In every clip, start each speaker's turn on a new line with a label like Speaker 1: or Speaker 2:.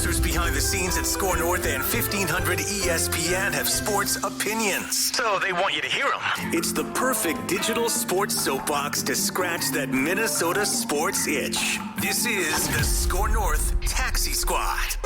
Speaker 1: producers behind the scenes at SKOR North and 1500 ESPN have sports opinions, so they want you to hear them. It's the perfect digital sports soapbox to scratch that Minnesota sports itch. This is the SKOR North Taxi Squad.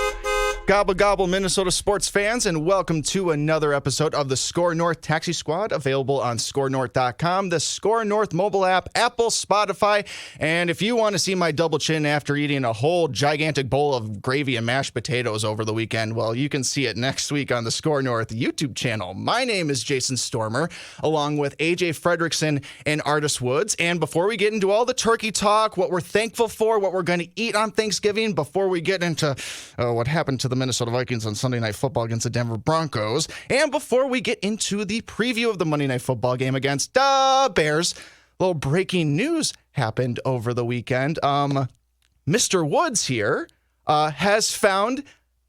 Speaker 2: Gobble, gobble, Minnesota sports fans, and welcome to another episode of the SKOR North Taxi Squad, available on SKORNorth.com, the SKOR North mobile app, Apple, Spotify, and if you want to see my double chin after eating a whole gigantic bowl of gravy and mashed potatoes over the weekend, well, you can see it next week on the SKOR North YouTube channel. My name is Jason Stormer, along with AJ Fredrickson and Artis Woods, and before we get into all the turkey talk, what we're thankful for, what we're going to eat on Thanksgiving, before we get into what happened to the Minnesota Vikings on Sunday Night Football against the Denver Broncos, and before we get into the preview of the Monday Night Football game against the Bears, a little breaking news happened over the weekend. Mr. Woods here has found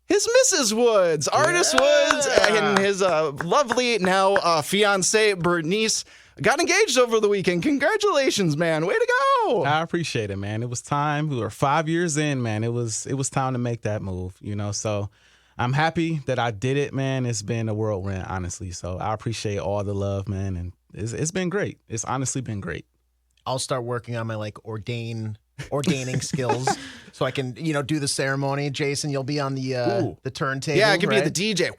Speaker 2: his Mrs. Woods, Artis Woods, and his lovely now fiance Bernice got engaged over the weekend. Congratulations, man. Way to go.
Speaker 3: I appreciate it, man. It was time. We were 5 years in, man. It was time to make that move, so I'm happy that I did it, man. It's been a whirlwind, honestly. So I appreciate all the love, man, and it's been great. It's honestly been great.
Speaker 4: I'll start working on my ordaining skills so I can, do the ceremony. Jason, you'll be on the turntable.
Speaker 2: Yeah, I can
Speaker 4: right?
Speaker 2: be the DJ.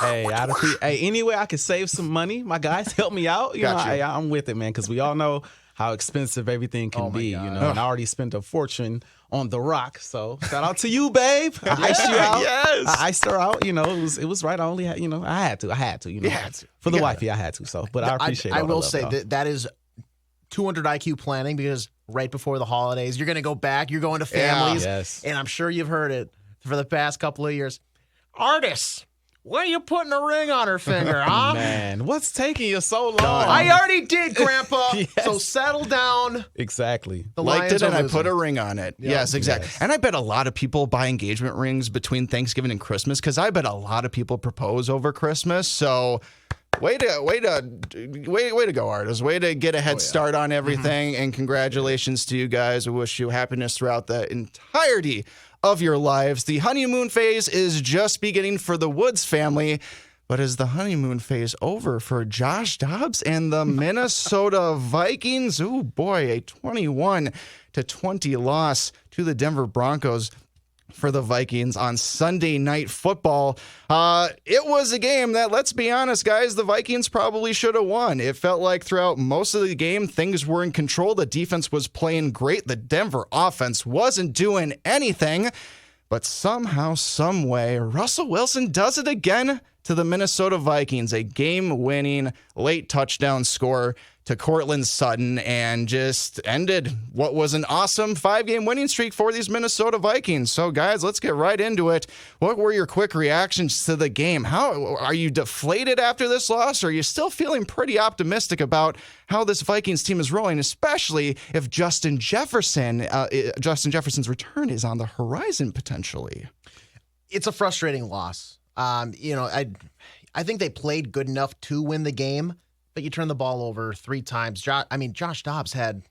Speaker 3: Hey, any way I could save some money, my guys help me out. I'm with it, man, because we all know how expensive everything can be, and I already spent a fortune on The Rock. So shout out to you, babe. I iced you out. Yes. I iced her out. It was right. I only had, I had to. You had to. For the wifey, I had to. So, but I appreciate it.
Speaker 4: I will say that is 200 IQ planning, because right before the holidays, you're going to go back. You're going to families.
Speaker 3: Yes.
Speaker 4: And I'm sure you've heard it for the past couple of years. Artis, when are you putting a ring on her finger, huh?
Speaker 3: Man, what's taking you so long?
Speaker 4: I already did, Grandpa.
Speaker 3: Yes.
Speaker 4: So settle down.
Speaker 3: Exactly.
Speaker 2: Liked it, and I put a ring on it. Yeah. Yes, exactly. Yes. And I bet a lot of people buy engagement rings between Thanksgiving and Christmas, because I bet a lot of people propose over Christmas. So way to go, Artis. Way to get a head start on everything, and congratulations to you guys. I wish you happiness throughout the entirety of your lives. The honeymoon phase is just beginning for the Woods family, but is the honeymoon phase over for Josh Dobbs and the Minnesota Vikings? Oh boy, a 21-20 loss to the Denver Broncos for the Vikings on Sunday Night Football. It was a game that, let's be honest, guys, the Vikings probably should have won. It felt like throughout most of the game, things were in control. The defense was playing great. The Denver offense wasn't doing anything. But somehow, some way, Russell Wilson does it again to the Minnesota Vikings. A game-winning late touchdown score to Courtland Sutton, and just ended what was an awesome 5-game winning streak for these Minnesota Vikings. So, guys, let's get right into it. What were your quick reactions to the game? How are you deflated after this loss, or are you still feeling pretty optimistic about how this Vikings team is rolling, especially if Justin Jefferson's return is on the horizon potentially?
Speaker 4: It's a frustrating loss. I think they played good enough to win the game, but you turn the ball over 3 times. Josh Dobbs had,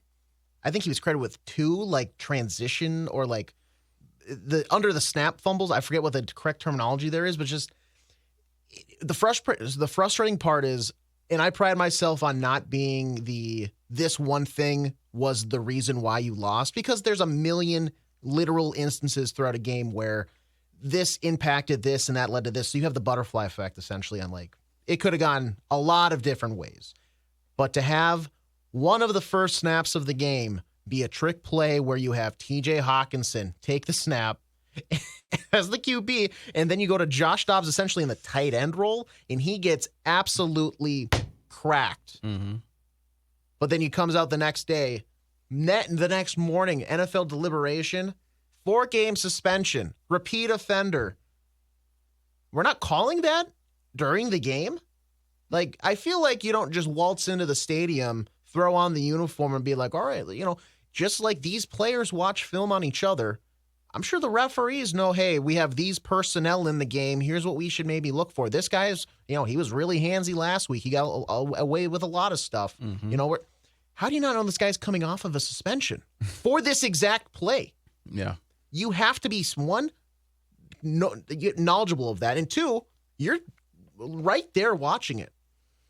Speaker 4: I think he was credited with 2 transition or the under the snap fumbles. I forget what the correct terminology there is, but just the frustrating part is, and I pride myself on not being this one thing was the reason why you lost, because there's a million literal instances throughout a game where this impacted this and that led to this. So you have the butterfly effect essentially on it could have gone a lot of different ways. But to have one of the first snaps of the game be a trick play where you have TJ Hawkinson take the snap as the QB, and then you go to Josh Dobbs essentially in the tight end role, and he gets absolutely cracked. Mm-hmm. But then he comes out the next day, the next morning, NFL deliberation, 4-game suspension, repeat offender. We're not calling that during the game? I feel like you don't just waltz into the stadium, throw on the uniform, and be like, all right, just like these players watch film on each other, I'm sure the referees know, hey, we have these personnel in the game. Here's what we should maybe look for. This guy's, he was really handsy last week. He got away with a lot of stuff. Mm-hmm. How do you not know this guy's coming off of a suspension for this exact play?
Speaker 3: Yeah.
Speaker 4: You have to be, one, knowledgeable of that. And two, you're right there watching it.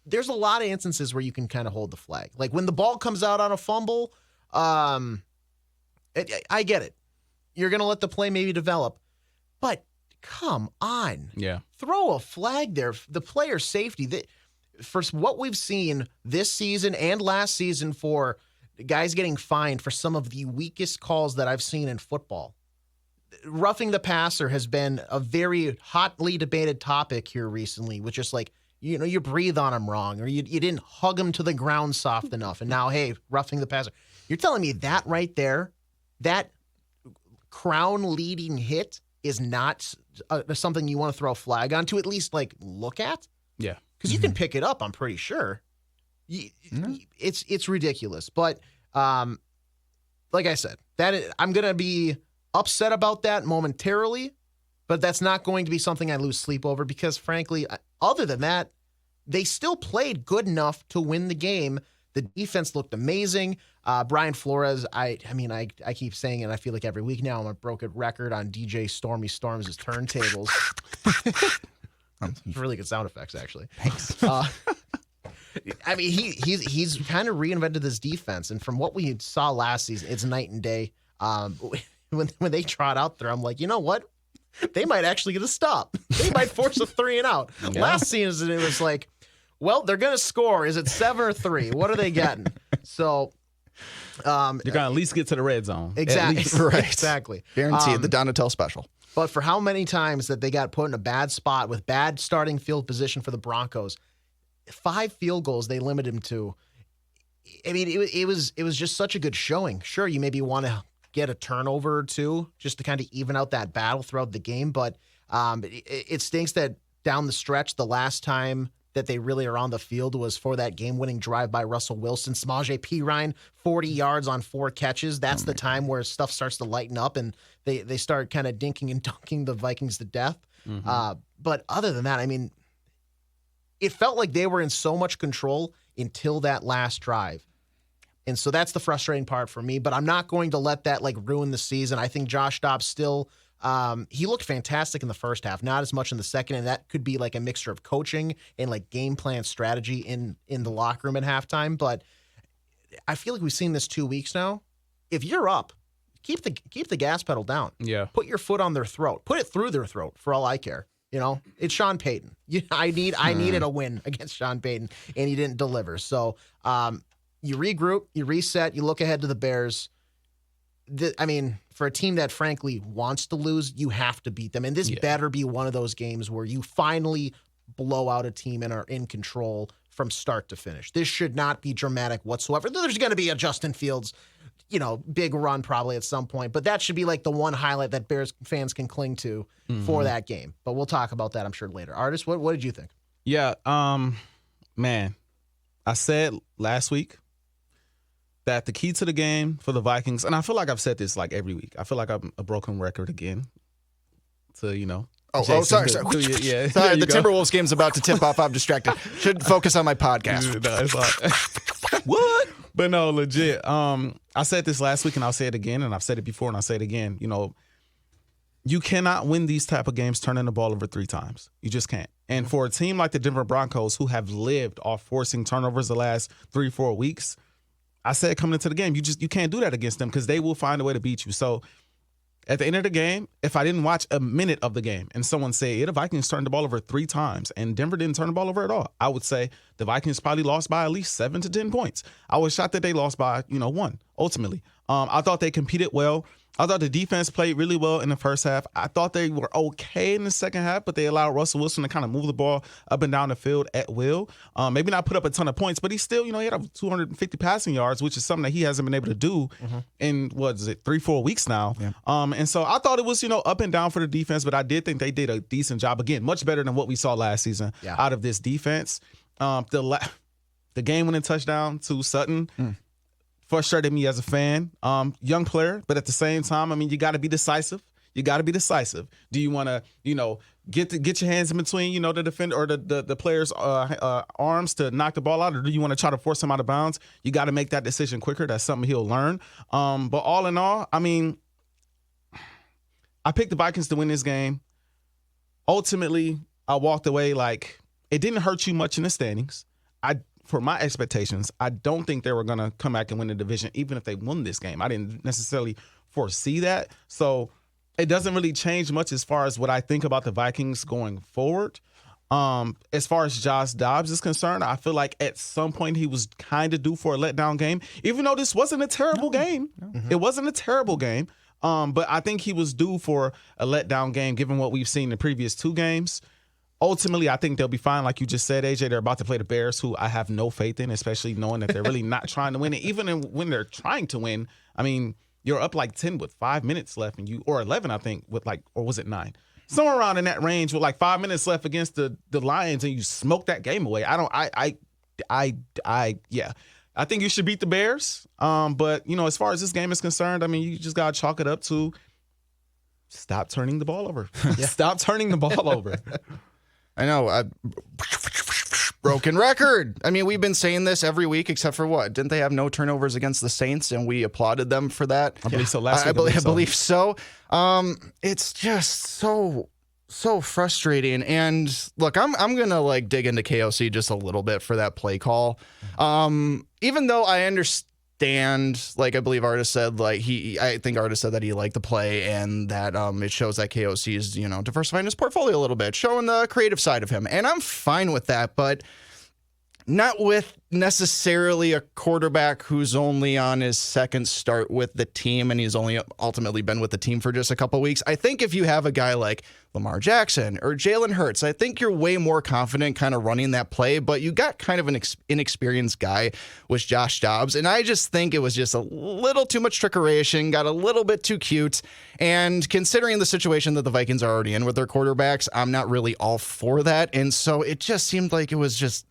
Speaker 4: There's a lot of instances where you can kind of hold the flag. Like when the ball comes out on a fumble, I get it. You're going to let the play maybe develop. But come on.
Speaker 3: Yeah.
Speaker 4: Throw a flag there. The player's safety. For what we've seen this season and last season for guys getting fined for some of the weakest calls that I've seen in football. Roughing the passer has been a very hotly debated topic here recently, which is like, you breathe on him wrong, or you didn't hug him to the ground soft enough. And now, hey, roughing the passer. You're telling me that right there, that crown leading hit is not something you want to throw a flag on to at least like look at?
Speaker 3: Yeah.
Speaker 4: Because you can pick it up, I'm pretty sure. It's ridiculous. But like I said, I'm going to be upset about that momentarily, but that's not going to be something I lose sleep over because, frankly, other than that, they still played good enough to win the game. The defense looked amazing. Brian Flores, I keep saying it, I feel like every week now I'm a broken record on DJ Stormy Storms' turntables. Really good sound effects, actually.
Speaker 2: Thanks.
Speaker 4: He's kind of reinvented this defense, and from what we saw last season, it's night and day. When they trot out there, I'm like, you know what? They might actually get a stop. They might force a 3 and out. Yeah. Last season, it was like, well, they're going to score. Is it 7 or 3? What are they getting? So
Speaker 3: you're going to at least get to the red zone.
Speaker 4: Exactly.
Speaker 2: Right.
Speaker 4: Exactly.
Speaker 2: Guaranteed the Donatel special.
Speaker 4: But for how many times that they got put in a bad spot with bad starting field position for the Broncos, 5 field goals they limited them to. I mean, it was just such a good showing. Sure, you maybe want to get a turnover or two just to kind of even out that battle throughout the game, but it stinks that down the stretch, the last time that they really are on the field was for that game-winning drive by Russell Wilson. Samaje Perine, 40 yards on 4 catches. That's the time where stuff starts to lighten up and they start kind of dinking and dunking the Vikings to death. Mm-hmm. But other than that, I mean, it felt like they were in so much control until that last drive. And so that's the frustrating part for me, but I'm not going to let that like ruin the season. I think Josh Dobbs still, he looked fantastic in the first half, not as much in the second. And that could be like a mixture of coaching and like game plan strategy in the locker room at halftime. But I feel like we've seen this 2 weeks now. If you're up, keep the gas pedal down.
Speaker 3: Yeah.
Speaker 4: Put your foot on their throat. Put it through their throat for all I care. It's Sean Payton. I needed a win against Sean Payton, and he didn't deliver. So, you regroup, you reset, you look ahead to the Bears. For a team that frankly wants to lose, you have to beat them. And this better be one of those games where you finally blow out a team and are in control from start to finish. This should not be dramatic whatsoever. There's going to be a Justin Fields, big run probably at some point. But that should be like the one highlight that Bears fans can cling to for that game. But we'll talk about that, I'm sure, later. Artis, what did you think?
Speaker 3: Yeah, man, I said last week that the key to the game for the Vikings, and I feel like I've said this like every week. I feel like I'm a broken record again. So,
Speaker 2: sorry. Sorry, the Timberwolves game's about to tip off. I'm distracted. Should focus on my podcast.
Speaker 3: No, it's like, what? But no, legit. I said this last week, and I'll say it again, and I've said it before, and I'll say it again. You cannot win these type of games turning the ball over 3 times. You just can't. And for a team like the Denver Broncos, who have lived off forcing turnovers the last 3-4 weeks, I said coming into the game, you can't do that against them because they will find a way to beat you. So at the end of the game, if I didn't watch a minute of the game and someone say, the Vikings turned the ball over 3 times and Denver didn't turn the ball over at all, I would say the Vikings probably lost by at least 7 to 10 points. I was shocked that they lost by, 1, ultimately. I thought they competed well. I thought the defense played really well in the first half. I thought they were okay in the second half, but they allowed Russell Wilson to kind of move the ball up and down the field at will. Maybe not put up a ton of points, but he still, he had over 250 passing yards, which is something that he hasn't been able to do in, 3-4 weeks now. Yeah. And so I thought it was, up and down for the defense, but I did think they did a decent job. Again, much better than what we saw last season out of this defense. The game-winning touchdown to Sutton frustrated me as a fan. Young player, but at the same time, you got to be decisive. You got to be decisive. Do you want to, get your hands in between, the defender or the player's arms to knock the ball out, or do you want to try to force him out of bounds? You got to make that decision quicker. That's something he'll learn. But all in all, I picked the Vikings to win this game. ultimately, I walked away like it didn't hurt you much in the standings. For my expectations, I don't think they were going to come back and win the division, even if they won this game. I didn't necessarily foresee that. So it doesn't really change much as far as what I think about the Vikings going forward. As far as Josh Dobbs is concerned, I feel like at some point he was kind of due for a letdown game, even though this wasn't a terrible game. It wasn't a terrible game. But I think he was due for a letdown game, given what we've seen in the previous 2 games. Ultimately, I think they'll be fine. Like you just said, AJ, they're about to play the Bears, who I have no faith in, especially knowing that they're really not trying to win. And even when they're trying to win, I mean, you're up like 10 with 5 minutes left, or 11, I think, or was it 9? Somewhere around in that range with like 5 minutes left against the Lions, and you smoke that game away. Yeah. I think you should beat the Bears. But, as far as this game is concerned, I mean, you just got to chalk it up to stop turning the ball over. Stop turning the ball over.
Speaker 2: I know. Broken record. I mean, we've been saying this every week except for what? Didn't they have no turnovers against the Saints, and we applauded them for that?
Speaker 3: I believe so last week.
Speaker 2: I believe so. It's just so frustrating. And look, I'm gonna dig into KOC just a little bit for that play call. Even though I understand, I believe Artis said, I think Artis said that he liked the play, and that it shows that KOC is, diversifying his portfolio a little bit, showing the creative side of him. And I'm fine with that, but not with necessarily a quarterback who's only on his second start with the team, and he's only ultimately been with the team for just a couple weeks. I think if you have a guy like Lamar Jackson or Jalen Hurts, I think you're way more confident kind of running that play, but you got kind of an inexperienced guy with Josh Dobbs, and I just think it was just a little too much trickeration, got a little bit too cute, and considering the situation that the Vikings are already in with their quarterbacks, I'm not really all for that, and so it just seemed like it was just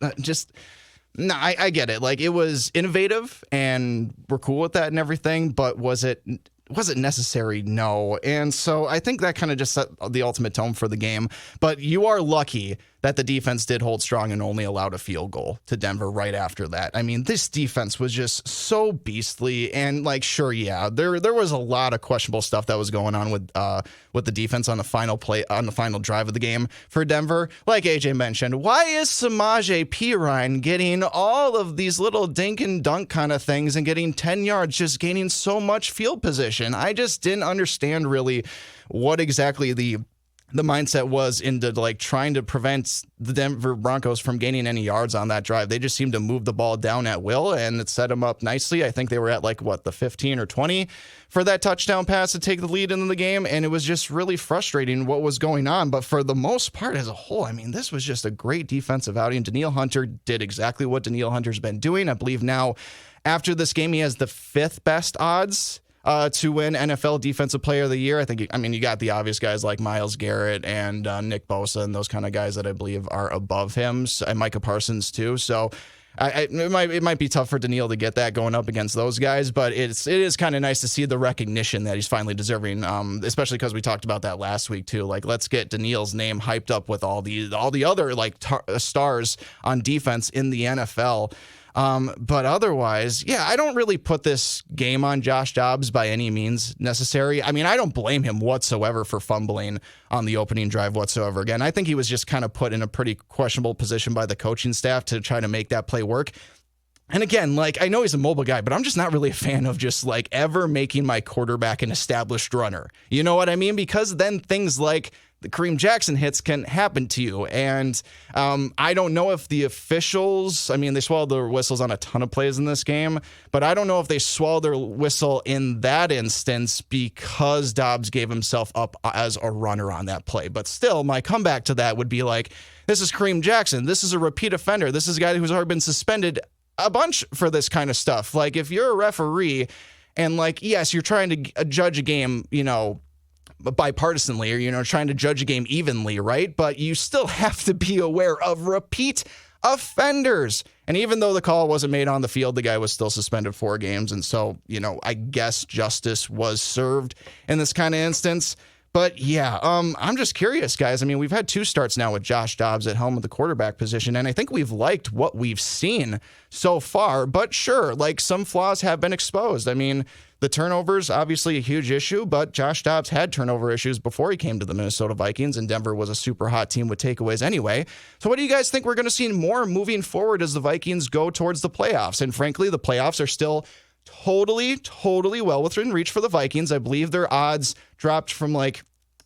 Speaker 2: no, I get it. It was innovative, and we're cool with that and everything, but was it necessary? No. And so I think that kind of just set the ultimate tone for the game. But you are lucky that the defense did hold strong and only allowed a field goal to Denver right after that. I mean, this defense was just so beastly, and sure, yeah, there was a lot of questionable stuff that was going on with the defense on the final drive of the game for Denver. Like AJ mentioned, why is Samaje Perine getting all of these little dink and dunk kind of things and getting 10 yards, just gaining so much field position? I just didn't understand really what exactly the mindset was into trying to prevent the Denver Broncos from gaining any yards on that drive. They just seemed to move the ball down at will, and it set them up nicely. I think they were at the 15 or 20 for that touchdown pass to take the lead in the game, and it was just really frustrating what was going on. But for the most part as a whole, I mean, this was just a great defensive outing. Danielle Hunter did exactly what Danielle Hunter's been doing. I believe now after this game, he has the 5th best odds to win NFL Defensive Player of the Year. You got the obvious guys like Myles Garrett and Nick Bosa and those kind of guys that I believe are above him, and Micah Parsons too. So it might be tough for Danielle to get that going up against those guys, but it is kind of nice to see the recognition that he's finally deserving, especially because we talked about that last week too. Let's get Danielle's name hyped up with all the other stars on defense in the NFL. But otherwise, yeah, I don't really put this game on Josh Dobbs by any means necessary. I mean, I don't blame him whatsoever for fumbling on the opening drive whatsoever. Again, I think he was just kind of put in a pretty questionable position by the coaching staff to try to make that play work. And again, I know he's a mobile guy, but I'm just not really a fan of just ever making my quarterback an established runner. You know what I mean? Because then things like the Kareem Jackson hits can happen to you. And I don't know if the officials, they swallowed their whistles on a ton of plays in this game, but I don't know if they swallowed their whistle in that instance because Dobbs gave himself up as a runner on that play. But still, my comeback to that would be this is Kareem Jackson. This is a repeat offender. This is a guy who's already been suspended a bunch for this kind of stuff. If you're a referee and yes, you're trying to judge a game, bipartisanly, or trying to judge a game evenly, right? But you still have to be aware of repeat offenders. And even though the call wasn't made on the field, the guy was still suspended 4 games. And so, I guess justice was served in this kind of instance. But yeah, I'm just curious, guys. We've had 2 starts now with Josh Dobbs at helm of the quarterback position, and I think we've liked what we've seen so far. But sure, some flaws have been exposed. The turnovers, obviously a huge issue, but Josh Dobbs had turnover issues before he came to the Minnesota Vikings, and Denver was a super hot team with takeaways anyway. So what do you guys think we're going to see more moving forward as the Vikings go towards the playoffs? And frankly, the playoffs are still totally well within reach for the Vikings. I believe their odds dropped from like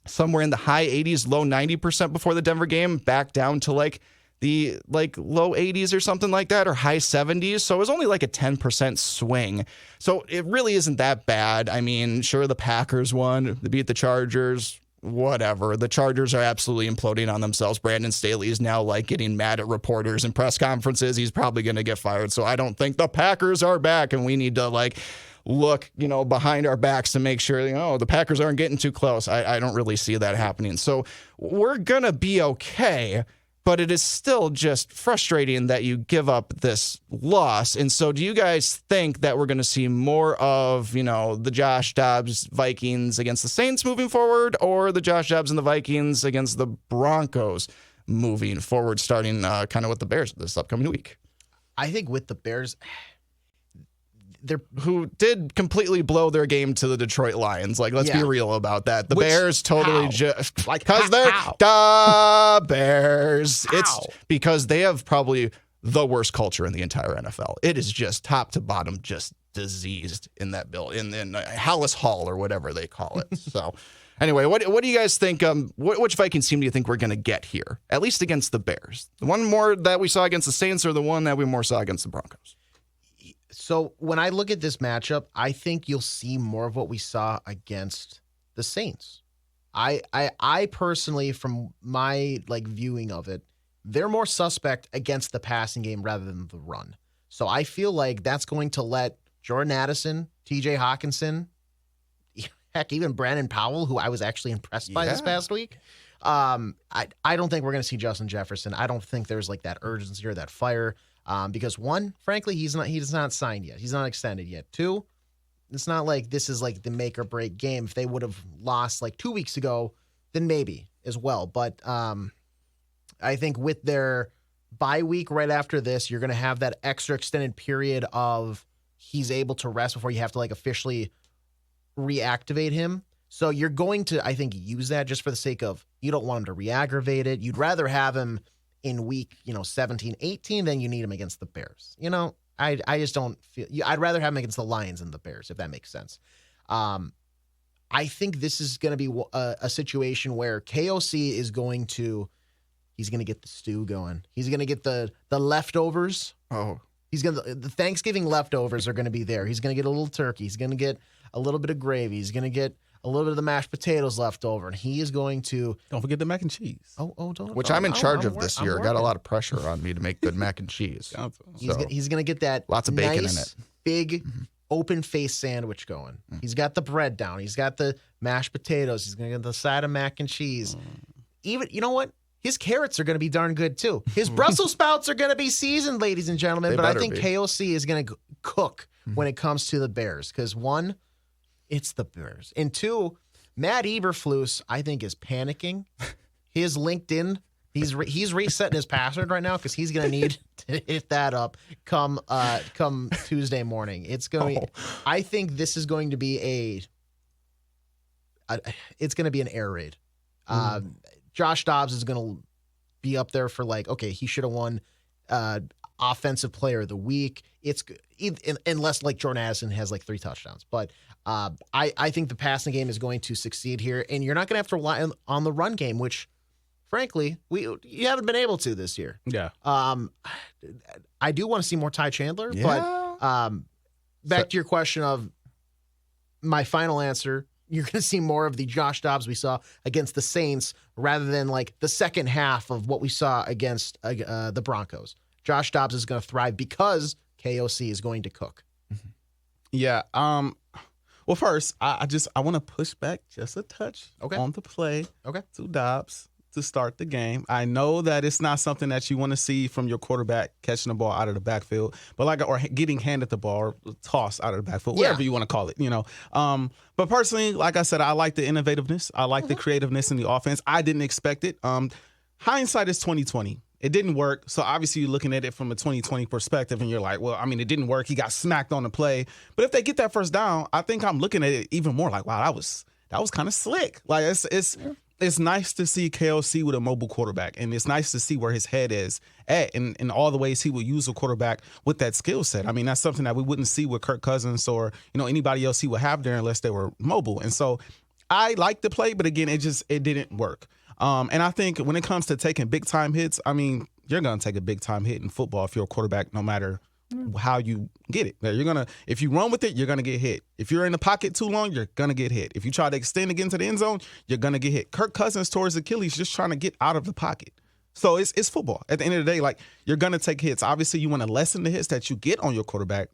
Speaker 2: somewhere in the high 80s, low 90% before the Denver game, back down to like the low 80s or something like that, or high 70s. So it was only like a 10% swing. So it really isn't that bad. I mean, sure, the Packers won, they beat the Chargers, whatever. The Chargers are absolutely imploding on themselves. Brandon Staley is now like getting mad at reporters and press conferences. He's probably going to get fired. So I don't think the Packers are back, and we need to like look, behind our backs to make sure, the Packers aren't getting too close. I don't really see that happening. So we're going to be okay. But it is still just frustrating that you give up this loss. And so do you guys think that we're going to see more of, the Josh Dobbs Vikings against the Saints moving forward, or the Josh Dobbs and the Vikings against the Broncos moving forward, starting kind of with the Bears this upcoming week?
Speaker 4: I think with the Bears,
Speaker 2: who did completely blow their game to the Detroit Lions. Like, let's be real about that. The Bears totally just because they're the Bears. How? It's because they have probably the worst culture in the entire NFL. It is just top to bottom, just diseased in that building, in Hallis Hall or whatever they call it. So anyway, what do you guys think? Which Vikings team do you think we're going to get here, at least against the Bears? The one more that we saw against the Saints, or the one that we more saw against the Broncos?
Speaker 4: So when I look at this matchup, I think you'll see more of what we saw against the Saints. I personally, from my viewing of it, they're more suspect against the passing game rather than the run. So I feel like that's going to let Jordan Addison, TJ Hawkinson, heck, even Brandon Powell, who I was actually impressed by this past week. I don't think we're going to see Justin Jefferson. I don't think there's that urgency or that fire. Because one, frankly, he's not signed yet. He's not extended yet. Two, it's not like this is the make or break game. If they would have lost 2 weeks ago, then maybe as well. But I think with their bye week right after this, you're going to have that extra extended period of he's able to rest before you have to officially reactivate him. So you're going to, I think, use that just for the sake of you don't want him to re-aggravate it. You'd rather have him in week 17, 18 than you need him against the Bears. I just don't feel I'd rather have him against the Lions than the Bears, if that makes sense. I think this is going to be a situation where KOC is going to get the stew going. He's going to get the leftovers.
Speaker 2: Oh,
Speaker 4: the Thanksgiving leftovers are going to be there. He's going to get a little turkey. He's going to get a little bit of gravy. He's going to get a little bit of the mashed potatoes left over, and he is going to...
Speaker 3: Don't forget the mac and cheese.
Speaker 2: Which I'm in charge of this year. Got a lot of pressure on me to make good mac and cheese.
Speaker 4: He's going to get that
Speaker 2: lots of bacon in it.
Speaker 4: Big open-faced sandwich going. He's got the bread down. He's got the mashed potatoes. He's going to get the side of mac and cheese. Even, you know what? His carrots are going to be darn good, too. His Brussels sprouts are going to be seasoned, ladies and gentlemen. But I think KOC is going to cook when it comes to the Bears. Because one... it's the Bears. And two, Matt Eberflus, I think, is panicking. His LinkedIn, he's resetting his password right now because he's going to need to hit that up come Tuesday morning. It's going to be, I think this is going to be it's going to be an air raid. Josh Dobbs is going to be up there for he should have won offensive player of the week. It's unless Jordan Addison has 3 touchdowns, but I think the passing game is going to succeed here, and you're not going to have to rely on the run game, which, frankly, you haven't been able to this year.
Speaker 3: Yeah.
Speaker 4: I do want to see more Ty Chandler, but back to your question of my final answer, you're going to see more of the Josh Dobbs we saw against the Saints rather than the second half of what we saw against the Broncos. Josh Dobbs is going to thrive because KOC is going to cook.
Speaker 3: Yeah. Well, first, I want to push back just a touch on the play to Dobbs to start the game. I know that it's not something that you want to see from your quarterback catching the ball out of the backfield, but or getting handed the ball or tossed out of the backfield, whatever you want to call it, But personally, like I said, I like the innovativeness. I like the creativeness in the offense. I didn't expect it. Hindsight is 20/20. It didn't work. So obviously you're looking at it from a 2020 perspective and you're like, well, I mean, it didn't work. He got smacked on the play. But if they get that first down, I think I'm looking at it even more like, wow, that was kind of slick. Like it's nice to see KOC with a mobile quarterback, and it's nice to see where his head is at and in all the ways he will use a quarterback with that skill set. I mean, that's something that we wouldn't see with Kirk Cousins or, anybody else he would have there unless they were mobile. And so I like the play, but again, it didn't work. And I think when it comes to taking big time hits, I mean, you're going to take a big time hit in football if you're a quarterback, no matter how you get it. If you run with it, you're going to get hit. If you're in the pocket too long, you're going to get hit. If you try to extend again to the end zone, you're going to get hit. Kirk Cousins towards Achilles just trying to get out of the pocket. So it's football. At the end of the day, like, you're going to take hits. Obviously, you want to lessen the hits that you get on your quarterback,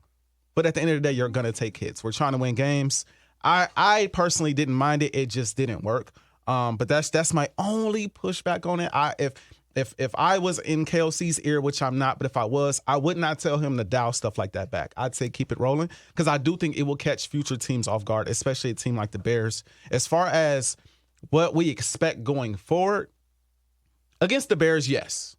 Speaker 3: but at the end of the day, you're going to take hits. We're trying to win games. I personally didn't mind it. It just didn't work. But that's my only pushback on it. If I was in KOC's ear, which I'm not, but if I was, I would not tell him to dial stuff like that back. I'd say keep it rolling, because I do think it will catch future teams off guard, especially a team like the Bears. As far as what we expect going forward, against the Bears, yes.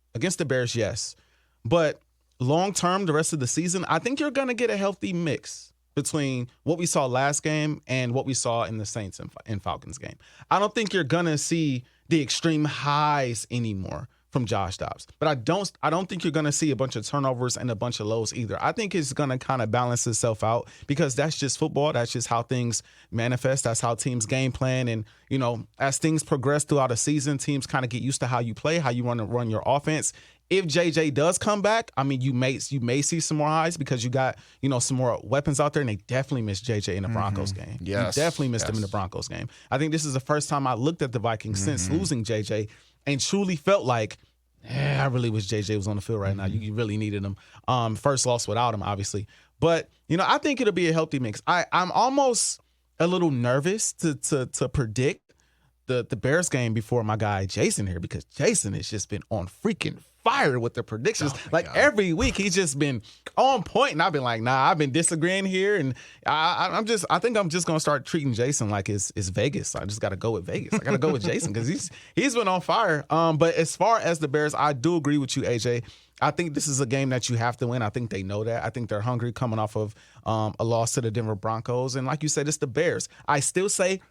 Speaker 3: But long term, the rest of the season, I think you're going to get a healthy mix between what we saw last game and what we saw in the Saints and Falcons game. I don't think you're going to see the extreme highs anymore from Josh Dobbs. But I don't think you're going to see a bunch of turnovers and a bunch of lows either. I think it's going to kind of balance itself out, because that's just football. That's just how things manifest. That's how teams game plan. And, as things progress throughout a season, teams kind of get used to how you play, how you want to run your offense. If JJ does come back, I mean, you may see some more highs because you got, some more weapons out there, and they definitely missed JJ in the Broncos game.
Speaker 2: Yes.
Speaker 3: You definitely missed him in the Broncos game. I think this is the first time I looked at the Vikings since losing JJ and truly felt like, I really wish JJ was on the field right now. You really needed him. First loss without him, obviously. But, I think it'll be a healthy mix. I'm almost a little nervous to predict the Bears game before my guy Jason here, because Jason has just been on freaking fire with the predictions. God. Every week he's just been on point, and I've been like, nah, I've been disagreeing here, and I think I'm just gonna start treating Jason like it's Vegas. I just got to go with Vegas. I got to go with Jason because he's been on fire. But as far as the Bears, I do agree with you, AJ. I think this is a game that you have to win. I think they know that. I think they're hungry coming off of a loss to the Denver Broncos, and like you said, it's the Bears. I still say,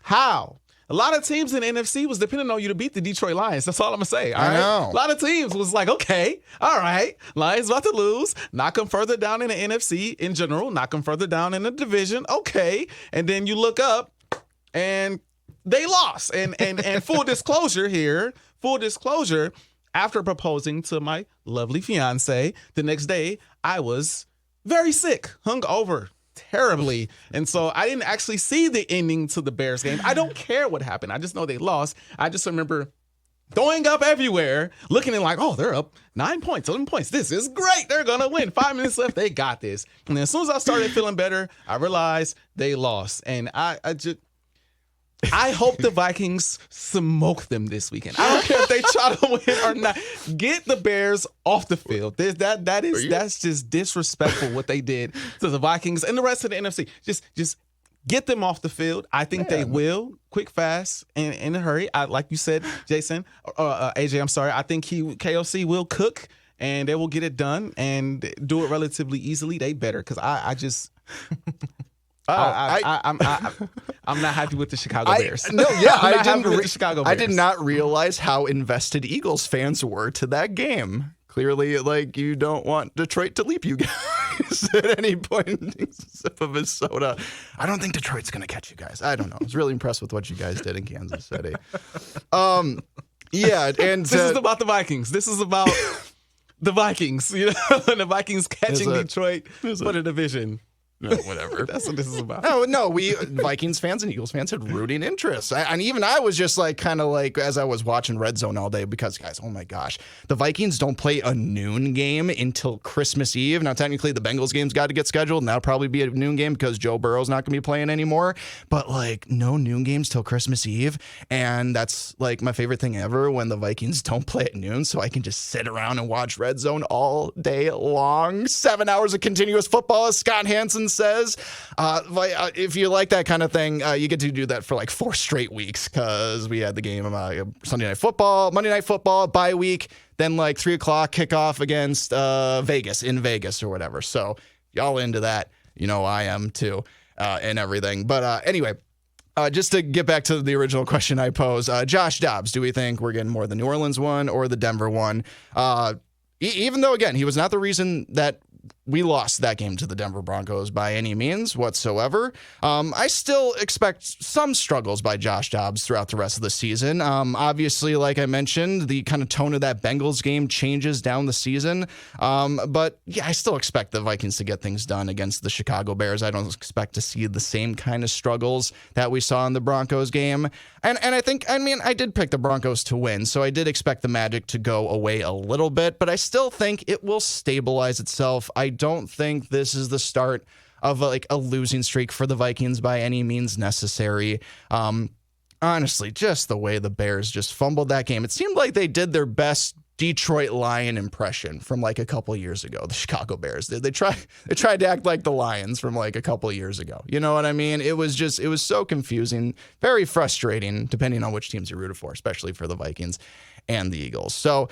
Speaker 3: how? A lot of teams in the NFC was depending on you to beat the Detroit Lions. That's all I'm going to say. All right?
Speaker 2: I know.
Speaker 3: A lot of teams was like, okay, all right, Lions about to lose. Knock them further down in the NFC in general. Knock them further down in the division. Okay. And then you look up, and they lost. And full disclosure, after proposing to my lovely fiance, the next day I was very sick, hungover terribly. And so I didn't actually see the ending to the Bears game. I don't care what happened. I just know they lost. I just remember throwing up everywhere, looking at like, oh, they're up 9 points, 11 points. This is great. They're going to win. 5 minutes left. They got this. And then as soon as I started feeling better, I realized they lost. And I hope the Vikings smoke them this weekend. I don't care if they try to win or not. Get the Bears off the field. That's just disrespectful what they did to the Vikings and the rest of the NFC. Just get them off the field. I think they will, quick, fast, and in a hurry. Like you said, Jason, AJ, I'm sorry. I think KOC will cook, and they will get it done and do it relatively easily. They better, because I'm not happy with the Chicago Bears.
Speaker 2: I did not realize how invested Eagles fans were to that game. Clearly, like, you don't want Detroit to leap you guys at any point except for Minnesota. I don't think Detroit's going to catch you guys. I don't know. I was really impressed with what you guys did in Kansas City. Yeah, and
Speaker 3: this is about the Vikings. This is about the Vikings. And the Vikings catching Detroit for the division.
Speaker 2: No, whatever.
Speaker 3: That's what this is about.
Speaker 2: No, we Vikings fans and Eagles fans had rooting interests. And even I was just like, kind of like, as I was watching Red Zone all day, because, guys, oh my gosh, the Vikings don't play a noon game until Christmas Eve. Now, technically, the Bengals game's got to get scheduled, and that'll probably be a noon game because Joe Burrow's not going to be playing anymore. But, like, no noon games till Christmas Eve. And that's, like, my favorite thing ever, when the Vikings don't play at noon, so I can just sit around and watch Red Zone all day long. 7 hours of continuous football, as Scott Hansen says. If you like that kind of thing, you get to do that for like 4 straight weeks because we had the game Sunday Night Football, Monday Night Football, bye week, then like 3 o'clock kickoff against in Vegas or whatever. So y'all into that. I am too, and everything. But anyway, just to get back to the original question I posed, Josh Dobbs, do we think we're getting more the New Orleans one or the Denver one? Even though, again, he was not the reason that we lost that game to the Denver Broncos by any means whatsoever. I still expect some struggles by Josh Dobbs throughout the rest of the season. Obviously, like I mentioned, the kind of tone of that Bengals game changes down the season. But yeah, I still expect the Vikings to get things done against the Chicago Bears. I don't expect to see the same kind of struggles that we saw in the Broncos game. And I did pick the Broncos to win, so I did expect the magic to go away a little bit, but I still think it will stabilize itself. I don't think this is the start of a losing streak for the Vikings by any means necessary. Honestly, just the way the Bears just fumbled that game, it seemed like they did their best Detroit Lion impression from like a couple years ago. The Chicago Bears, they tried to act like the Lions from like a couple of years ago. You know what I mean? It was so confusing, very frustrating, depending on which teams you rooted for, especially for the Vikings and the Eagles. So,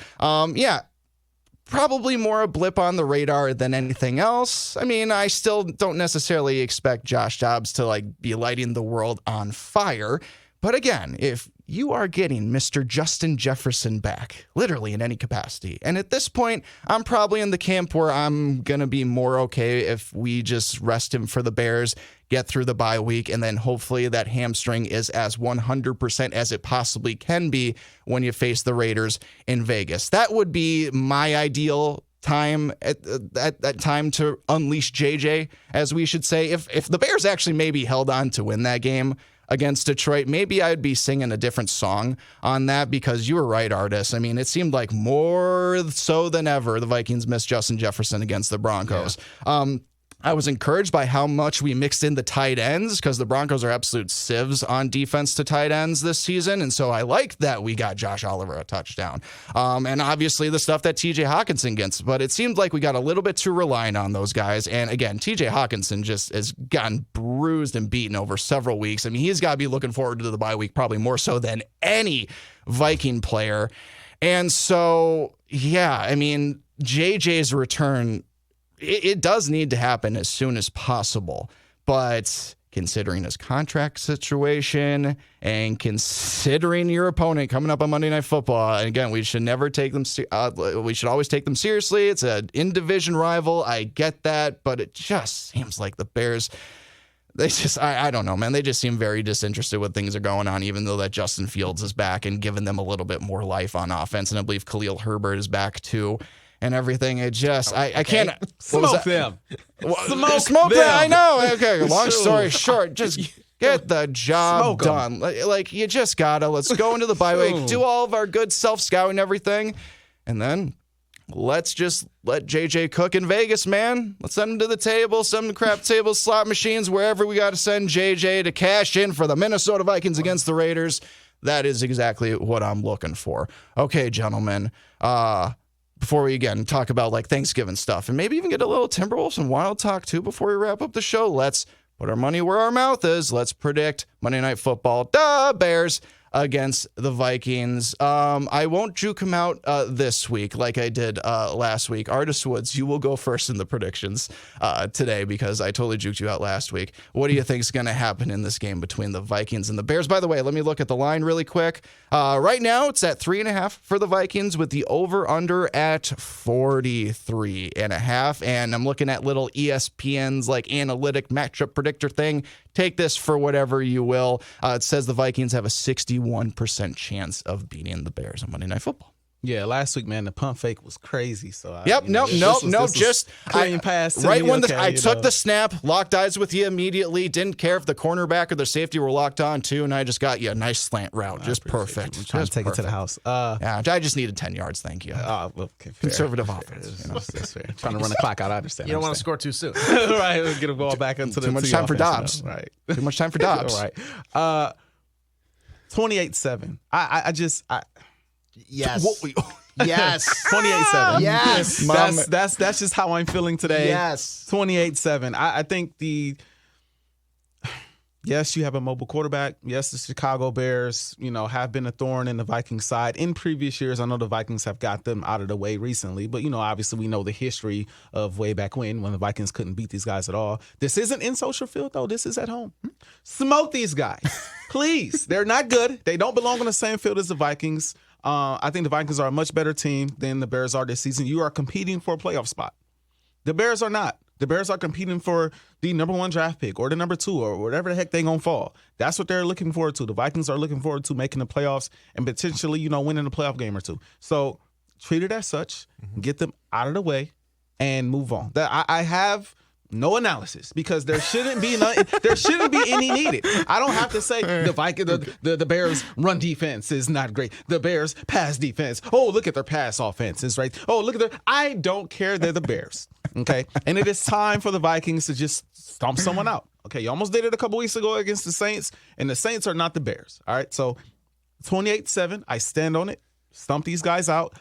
Speaker 2: probably more a blip on the radar than anything else. I mean, I still don't necessarily expect Josh Dobbs to be lighting the world on fire. But again, if you are getting Mr. Justin Jefferson back, literally in any capacity, and at this point, I'm probably in the camp where I'm going to be more okay if we just rest him for the Bears, get through the bye week, and then hopefully that hamstring is as 100% as it possibly can be when you face the Raiders in Vegas. That would be my ideal time at that time to unleash JJ, as we should say. If the Bears actually maybe held on to win that game against Detroit, maybe I'd be singing a different song on that, because you were right, Artis. I mean, it seemed like more so than ever the Vikings missed Justin Jefferson against the Broncos. Yeah. I was encouraged by how much we mixed in the tight ends, because the Broncos are absolute sieves on defense to tight ends this season. And so I liked that we got Josh Oliver a touchdown. And obviously the stuff that TJ Hawkinson gets, but it seemed like we got a little bit too reliant on those guys. And again, TJ Hawkinson just has gotten bruised and beaten over several weeks. I mean, he's got to be looking forward to the bye week probably more so than any Viking player. And so, yeah, I mean, JJ's return, it does need to happen as soon as possible, but considering his contract situation and considering your opponent coming up on Monday Night Football, and again, we should never take them. We should always take them seriously. It's an in-division rival. I get that, but it just seems like the Bears, they just, I don't know, man. They just seem very disinterested when things are going on, even though that Justin Fields is back and giving them a little bit more life on offense. And I believe Khalil Herbert is back too. And everything, it just, I can't.
Speaker 3: Smoke them.
Speaker 2: Smoke them. I know. Okay, long story short, just get the job done. Like, you just gotta, let's go into the bye week, do all of our good self-scouting and everything, and then let's just let JJ cook in Vegas, man. Let's send him to the table, send him to crap tables, slot machines, wherever we got to send JJ to cash in for the Minnesota Vikings against the Raiders. That is exactly what I'm looking for. Okay, gentlemen. Before we again talk about like Thanksgiving stuff and maybe even get a little Timberwolves and Wild talk too before we wrap up the show, let's put our money where our mouth is. Let's predict Monday Night Football. Bears against the Vikings. I won't juke him out this week like I did last week. Artis Woods, you will go first in the predictions today because I totally juked you out last week. What do you think is going to happen in this game between the Vikings and the Bears? By the way, let me look at the line really quick. Right now, it's at 3.5 for the Vikings with the over-under at 43.5. And I'm looking at little ESPN's like analytic matchup predictor thing. Take this for whatever you will. It says the Vikings have a 61% chance of beating the Bears on Monday Night Football.
Speaker 3: Yeah, last week, man, the pump fake was crazy. So
Speaker 2: just
Speaker 3: clean pass.
Speaker 2: Right when I took the snap, locked eyes with you immediately. Didn't care if the cornerback or the safety were locked on too, and I just got you a nice slant route, just perfect.
Speaker 3: I'm trying to take it to the house.
Speaker 2: Yeah, I just needed 10 yards. Thank you.
Speaker 3: Okay,
Speaker 2: conservative offense.
Speaker 3: That's fair. Trying to run the clock out. I understand.
Speaker 4: You don't want to score too soon,
Speaker 3: right? We'll get a ball back into the
Speaker 2: too much time for Dobbs.
Speaker 3: Right.
Speaker 2: Too much time for Dobbs.
Speaker 3: Right. 28-7. I just.
Speaker 4: Yes. Yes.
Speaker 3: 28-7.
Speaker 4: Yes.
Speaker 3: That's just how I'm feeling today.
Speaker 4: Yes.
Speaker 3: 28-7. I think yes, you have a mobile quarterback. Yes, the Chicago Bears, have been a thorn in the Vikings side in previous years. I know the Vikings have got them out of the way recently, but obviously we know the history of way back when the Vikings couldn't beat these guys at all. This isn't in Social Field though. This is at home. Smoke these guys, please. They're not good. They don't belong on the same field as the Vikings. I think the Vikings are a much better team than the Bears are this season. You are competing for a playoff spot. The Bears are not. The Bears are competing for the number 1 draft pick or the number 2 or whatever the heck they're going to fall. That's what they're looking forward to. The Vikings are looking forward to making the playoffs and potentially, winning a playoff game or two. So treat it as such, get them out of the way, and move on. I have no analysis because there shouldn't be any needed. I don't have to say the Bears run defense is not great. The Bears pass defense. Oh, look at their pass offenses, right? Oh, look at I don't care. They're the Bears. Okay. And it is time for the Vikings to just stomp someone out. Okay. You almost did it a couple weeks ago against the Saints, and the Saints are not the Bears. All right. So 28-7, I stand on it. Stump these guys out.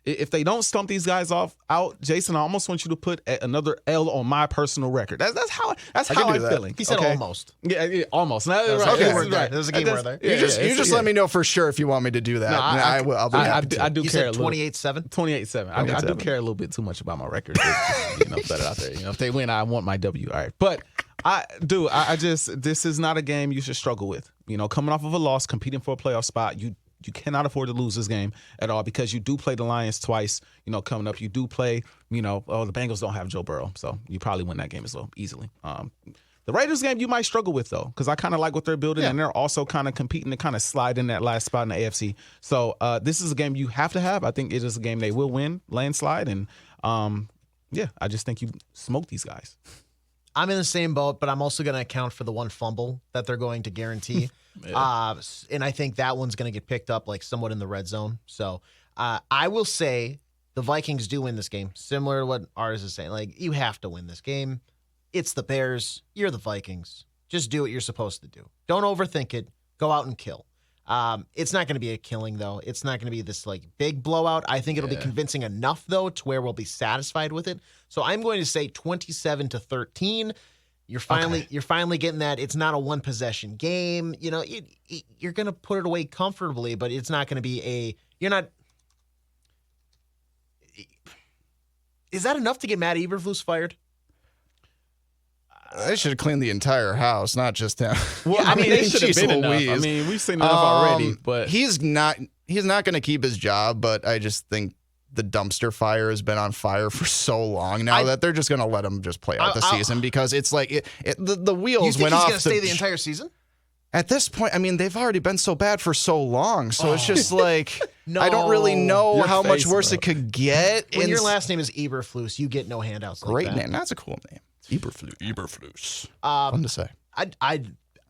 Speaker 3: If they don't stump these guys out, Jason, I almost want you to put another L on my personal record. That's how I'm feeling.
Speaker 4: He said almost.
Speaker 3: Yeah, almost. No,
Speaker 4: right. There's a game word there.
Speaker 2: You just let me know for sure if you want me to do that.
Speaker 3: No,
Speaker 2: I will. I'll be happy to.
Speaker 3: I do
Speaker 4: you
Speaker 3: care.
Speaker 4: Said 28-7.
Speaker 3: 28-7. I do care a little bit too much about my record. Put it out there. If they win, I want my W. All right, but this is not a game you should struggle with. Coming off of a loss, competing for a playoff spot, you cannot afford to lose this game at all because you do play the Lions twice, coming up. You do play, the Bengals don't have Joe Burrow, so you probably win that game as well, easily. The Raiders game you might struggle with, though, because I kind of like what they're building, and they're also kind of competing to kind of slide in that last spot in the AFC. So this is a game you have to have. I think it is a game they will win, landslide, and, I just think you smoke these guys.
Speaker 4: I'm in the same boat, but I'm also going to account for the one fumble that they're going to guarantee. And I think that one's going to get picked up somewhat in the red zone. So I will say the Vikings do win this game, similar to what Artis is saying. You have to win this game. It's the Bears. You're the Vikings. Just do what you're supposed to do. Don't overthink it. Go out and kill. It's not going to be a killing, though. It's not going to be this big blowout. I think it'll be convincing enough, though, to where we'll be satisfied with it. So I'm going to say 27-13. You're finally getting that. It's not a one possession game. You're going to put it away comfortably, but it's not going to be you're not. Is that enough to get Matt Eberflus fired?
Speaker 2: They should have cleaned the entire house, not just him.
Speaker 3: Well, they should have been enough. We've seen enough already. But
Speaker 2: he's not going to keep his job. But I just think the dumpster fire has been on fire for so long now that they're just going to let him just play out the season because it's the wheels went off.
Speaker 4: He's going to stay the entire season?
Speaker 2: At this point, they've already been so bad for so long. So it's just no, I don't really know how much worse it could get.
Speaker 4: When your last name is Eberflus, you get no handouts.
Speaker 2: Great name. That's a cool name. Eberflus. Fun to say.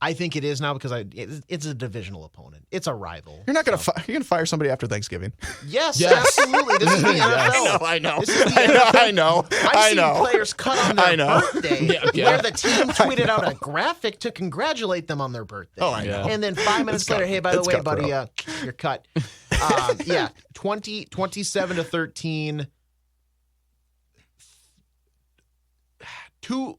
Speaker 4: I think it is now because it's a divisional opponent. It's a rival.
Speaker 2: You're not gonna you're gonna fire somebody after Thanksgiving.
Speaker 4: Yes, absolutely. This is the NFL.
Speaker 2: I know.
Speaker 4: This is the NFL.
Speaker 2: I know.
Speaker 4: I've seen players cut on their birthday where the team tweeted out a graphic to congratulate them on their birthday.
Speaker 2: Oh, I know.
Speaker 4: And then 5 minutes later, hey, by the way, buddy, you're cut. 27-13. Two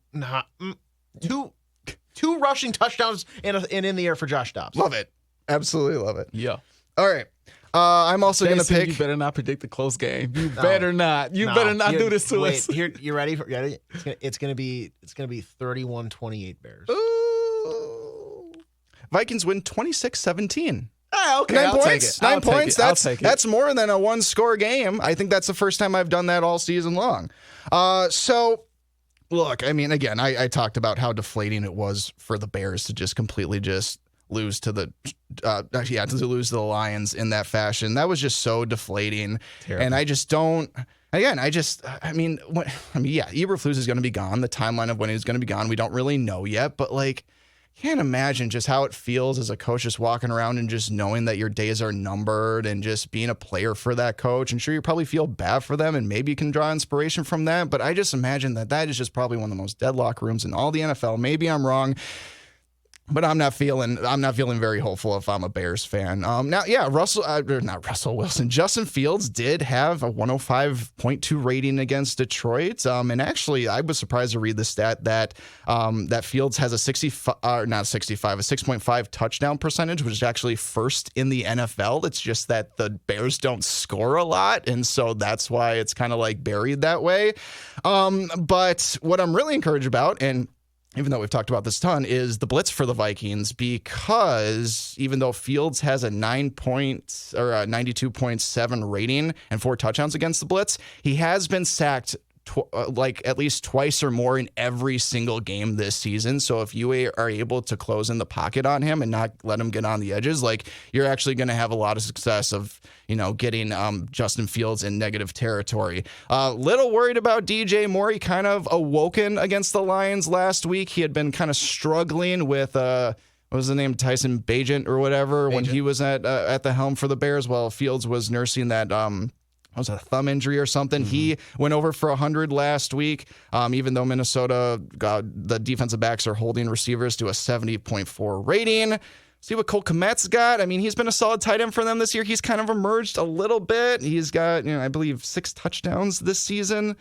Speaker 4: rushing touchdowns and in the air for Josh Dobbs.
Speaker 2: Love it. Absolutely love it.
Speaker 3: Yeah.
Speaker 2: All right. I'm also going to pick.
Speaker 3: You better not predict the close game. You better not. You better not do this to us.
Speaker 4: Here, you ready? It's going to be 31-28 Bears.
Speaker 2: Ooh. Vikings win 26-17.
Speaker 3: Okay,
Speaker 2: 9
Speaker 3: I'll
Speaker 2: points.
Speaker 3: Take it.
Speaker 2: 9 points. That's more than a one-score game. I think that's the first time I've done that all season long. So. Look, again, I talked about how deflating it was for the Bears to just completely just lose to the Lions in that fashion. That was just so deflating. Terrible. And I just don't. Again, Eberflus is going to be gone. The timeline of when he's going to be gone, we don't really know yet. But can't imagine just how it feels as a coach just walking around and just knowing that your days are numbered and just being a player for that coach. And sure, you probably feel bad for them and maybe you can draw inspiration from that. But I just imagine that is just probably one of the most dead locker rooms in all the NFL. Maybe I'm wrong. But I'm not feeling very hopeful if I'm a Bears fan. Now, yeah, Justin Fields did have a 105.2 rating against Detroit. And actually, I was surprised to read the stat that Fields has a 6.5 touchdown percentage, which is actually first in the NFL. It's just that the Bears don't score a lot, and so that's why it's kind of like buried that way. But what I'm really encouraged about, and even though we've talked about this a ton, is the blitz for the Vikings, because even though Fields has a 92.7 rating and 4 touchdowns against the blitz, he has been sacked like at least twice or more in every single game this season. So if you are able to close in the pocket on him and not let him get on the edges, like, you're actually going to have a lot of success of, getting Justin Fields in negative territory. Little worried about DJ Moore. He kind of awoken against the Lions last week. He had been kind of struggling with what was the name, Tyson Bagent or whatever, when he was at the helm for the Bears. Well, Fields was nursing that was a thumb injury or something. Mm-hmm. He went over for 100 last week, even though Minnesota, the defensive backs are holding receivers to a 70.4 rating. See what Cole Kmet's got. I mean, he's been a solid tight end for them this year. He's kind of emerged a little bit. He's got, I believe, 6 touchdowns this season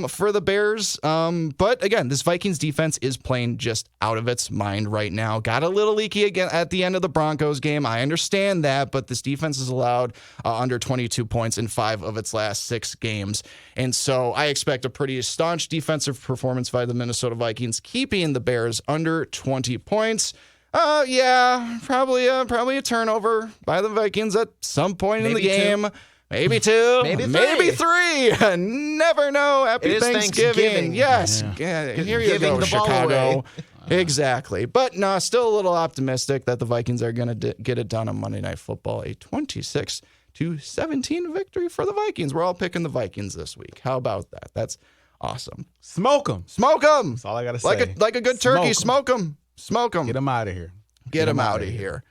Speaker 2: for the Bears. But again, this Vikings defense is playing just out of its mind right now. Got a little leaky again at the end of the Broncos game. I understand that, but this defense has allowed under 22 points in 5 of its last 6 games. And so I expect a pretty staunch defensive performance by the Minnesota Vikings, keeping the Bears under 20 points. Yeah, probably a turnover by the Vikings at some point in the game. 2. Maybe 2, maybe 3. Never know. Happy Thanksgiving. Yes. Yeah. Here you go, Chicago. Exactly. But no, still a little optimistic that the Vikings are going to get it done on Monday Night Football. A 26-17 victory for the Vikings. We're all picking the Vikings this week. How about that? That's awesome.
Speaker 3: Smoke them.
Speaker 2: Smoke them.
Speaker 3: That's all I got to say.
Speaker 2: Like a good turkey. Smoke them. Smoke them.
Speaker 3: Get them out of here.
Speaker 2: Get them out of here.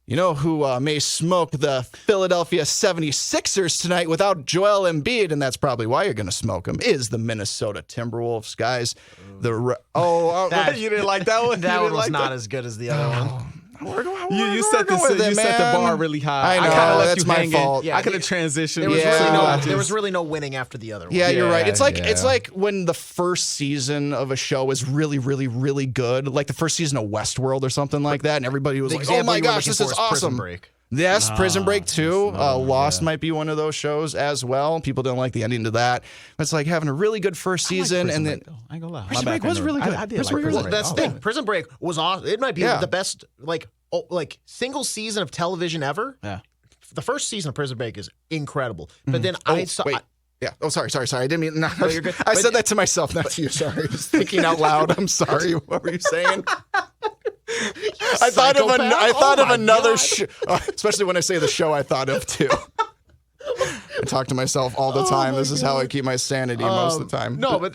Speaker 2: You know who may smoke the Philadelphia 76ers tonight without Joel Embiid, and that's probably why you're going to smoke him, is the Minnesota Timberwolves, guys. You
Speaker 3: didn't like that one?
Speaker 4: That one was not as good as the other one.
Speaker 3: You set the bar really high.
Speaker 2: I know, that's my fault.
Speaker 3: Yeah, I could have transitioned.
Speaker 4: There was really no winning after the other one.
Speaker 2: Yeah, you're right. It's like when the first season of a show is really, really, really good, like the first season of Westworld or something like that, and everybody was like, "Oh my gosh, this is awesome!"
Speaker 4: Prison Break.
Speaker 2: Yes, Prison Break 2. Lost might be one of those shows as well. People didn't like the ending to that. It's like having a really good first season, and then
Speaker 3: I ain't gonna lie.
Speaker 2: Prison Break was really good.
Speaker 3: I did like Prison Break.
Speaker 4: That's the thing. Prison Break was awesome. It might be the best single season of television ever.
Speaker 3: Yeah.
Speaker 4: The first season of Prison Break is incredible. But then I saw.
Speaker 2: Yeah. Oh, sorry. I didn't mean. No,
Speaker 4: you're good.
Speaker 2: I said that to myself, not to you. Sorry. Just thinking out loud. I'm sorry. What were you saying? I thought of another show, especially when I say the show I thought of too. I talk to myself all the time. This is how I keep my sanity most of the time.
Speaker 4: No, but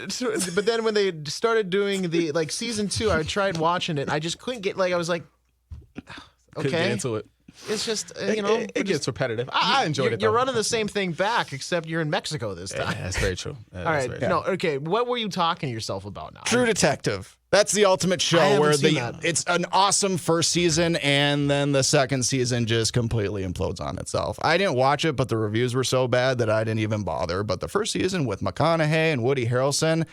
Speaker 4: then when they started doing the season 2, I tried watching it. I just couldn't get I was like, okay,
Speaker 3: get into it.
Speaker 4: It's just
Speaker 3: it gets repetitive. I enjoyed it.
Speaker 4: You're running the same thing back, except you're in Mexico this time.
Speaker 3: Yeah, that's very true.
Speaker 4: All right, okay. What were you talking to yourself about now?
Speaker 2: True Detective. That's the ultimate show where it's an awesome first season and then the second season just completely implodes on itself. I didn't watch it, but the reviews were so bad that I didn't even bother. But the first season with McConaughey and Woody Harrelson,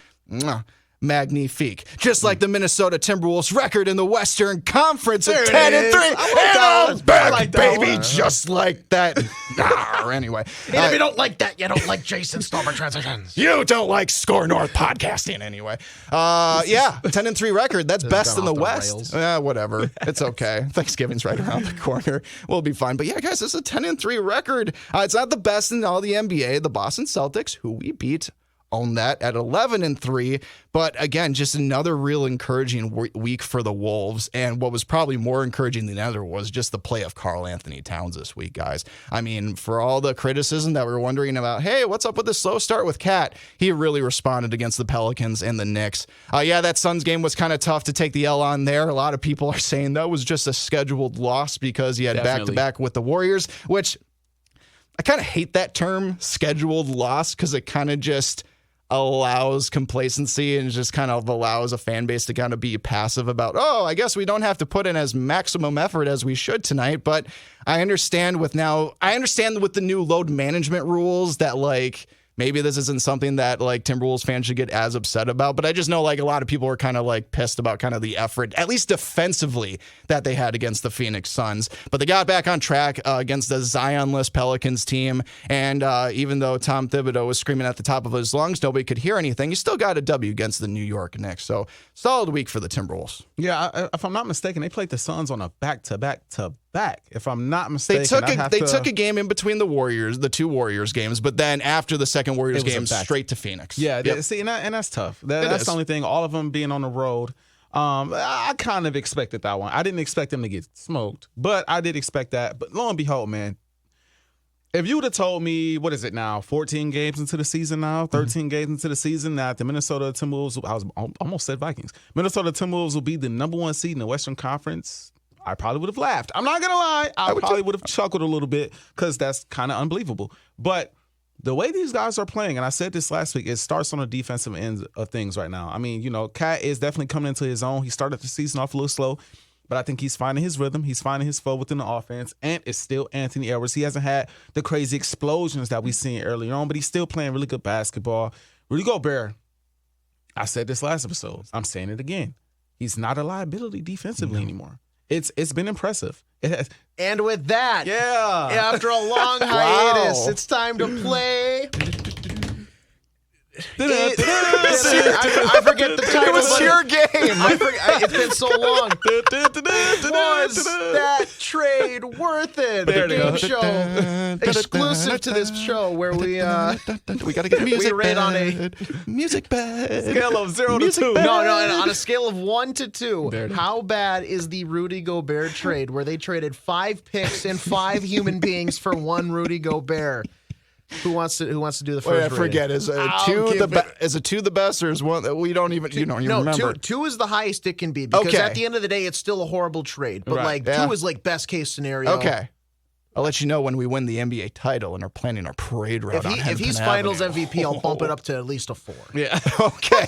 Speaker 2: magnifique. Just like the Minnesota Timberwolves record in the Western Conference of 10-3. And back, baby, just like that. Anyway.
Speaker 4: And if you don't like that, you don't like Jason Stormer transitions.
Speaker 2: You don't like SKOR North podcasting anyway. 10-3 record. That's best in the West. Whatever. It's okay. Thanksgiving's right around the corner. We'll be fine. But yeah, guys, this is a 10-3 record. It's not the best in all the NBA. The Boston Celtics, who we beat, own that at 11-3. But again, just another real encouraging week for the Wolves. And what was probably more encouraging than ever was just the play of KarlAnthony Towns this week, guys. I mean, for all the criticism that we were wondering about, hey, what's up with this slow start with Cat? He really responded against the Pelicans and the Knicks. That Suns game was kind of tough to take the L on there. A lot of people are saying that was just a scheduled loss because he had back-to-back with the Warriors, which I kind of hate that term, scheduled loss, because it kind of just allows complacency and just kind of allows a fan base to kind of be passive about, I guess we don't have to put in as maximum effort as we should tonight. But I understand with the new load management rules that like maybe this isn't something that like Timberwolves fans should get as upset about, but I just know like a lot of people are kind of like pissed about kind of the effort, at least defensively, that they had against the Phoenix Suns. But they got back on track against the Zion-less Pelicans team. And even though Tom Thibodeau was screaming at the top of his lungs, nobody could hear anything. He still got a W against the New York Knicks. So solid week for the Timberwolves.
Speaker 3: Yeah, if I'm not mistaken, they played the Suns on a back-to-back-to-back. If I'm not mistaken,
Speaker 2: they took a game in between the two Warriors games, but then after the second Warriors game, straight to Phoenix.
Speaker 3: Yeah, yep. See, and that's tough. That's the only thing. All of them being on the road. I kind of expected that one. I didn't expect them to get smoked, but I did expect that. But lo and behold, man, if you would have told me, what is it now, 14 games into the season now, 13 games into the season, that the Minnesota Timberwolves, I was almost said Vikings, Minnesota Timberwolves will be the number 1 seed in the Western Conference, I probably would have laughed. I'm not going to lie. I probably would have chuckled a little bit because that's kind of unbelievable. But the way these guys are playing, and I said this last week, it starts on the defensive end of things right now. I mean, Cat is definitely coming into his own. He started the season off a little slow, but I think he's finding his rhythm. He's finding his flow within the offense, and it's still Anthony Edwards. He hasn't had the crazy explosions that we've seen earlier on, but he's still playing really good basketball. Rudy Gobert, I said this last episode. I'm saying it again. He's not a liability defensively anymore. It's been impressive. It has.
Speaker 4: And with that, after a long hiatus, it's time to play. I forget the title.
Speaker 2: It was your game.
Speaker 4: It's been so long. Was that trade worth it?
Speaker 3: There
Speaker 4: the game show exclusive to this show where we
Speaker 2: got to get music.
Speaker 4: We rate on a
Speaker 2: music bed
Speaker 3: scale of 0 to 2.
Speaker 4: No, on a scale of 1 to 2. How bad is the Rudy Gobert trade where they traded 5 picks and 5 human beings for 1 Rudy Gobert? Who wants to do the first?
Speaker 2: I forget. Is a 2 the best, or is one that we don't even remember?
Speaker 4: 2 is the highest it can be because at the end of the day, it's still a horrible trade. But 2 is like best case scenario.
Speaker 2: Okay, I'll let you know when we win the NBA title and are planning our parade route.
Speaker 4: If he's Finals MVP, I'll bump it up to at least a 4.
Speaker 3: Yeah.
Speaker 2: Okay.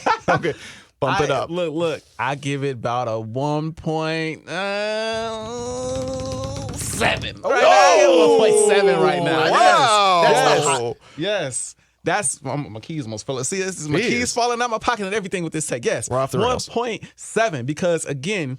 Speaker 2: Bump it up.
Speaker 3: Look. I give it about a 1.7.
Speaker 2: Oh,
Speaker 3: 1.7 right now.
Speaker 2: Wow.
Speaker 3: Yes. That's my keys almost fell. See, this is my keys falling out my pocket and everything with this take. Yes.
Speaker 2: We're off the rails.
Speaker 3: 1.7 because again,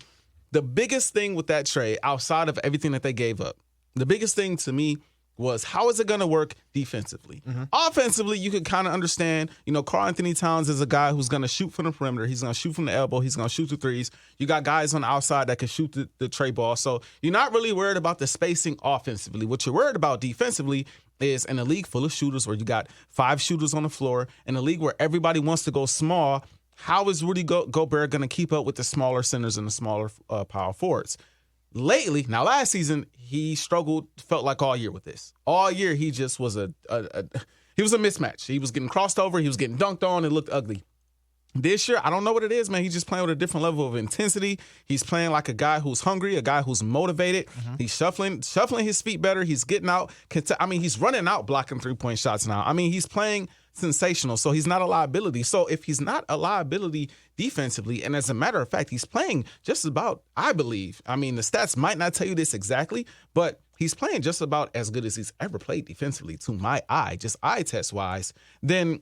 Speaker 3: the biggest thing with that trade outside of everything that they gave up, the biggest thing to me was how is it going to work defensively? Offensively, you can kind of understand, KarlAnthony Towns is a guy who's going to shoot from the perimeter. He's going to shoot from the elbow. He's going to shoot the threes. You got guys on the outside that can shoot the tray ball. So you're not really worried about the spacing offensively. What you're worried about defensively is in a league full of shooters where you got 5 shooters on the floor, in a league where everybody wants to go small, how is Rudy Gobert going to keep up with the smaller centers and the smaller power forwards? Lately, now last season, he struggled, felt like all year with this. All year, he just was he was a mismatch. He was getting crossed over. He was getting dunked on. It looked ugly. This year, I don't know what it is, man. He's just playing with a different level of intensity. He's playing like a guy who's hungry, a guy who's motivated. He's shuffling his feet better. He's getting out. He's running out blocking 3-point shots now. He's playing sensational, so he's not a liability. So if he's not a liability defensively, and as a matter of fact, he's playing just about, I believe, the stats might not tell you this exactly, but he's playing just about as good as he's ever played defensively to my eye, just eye test wise, then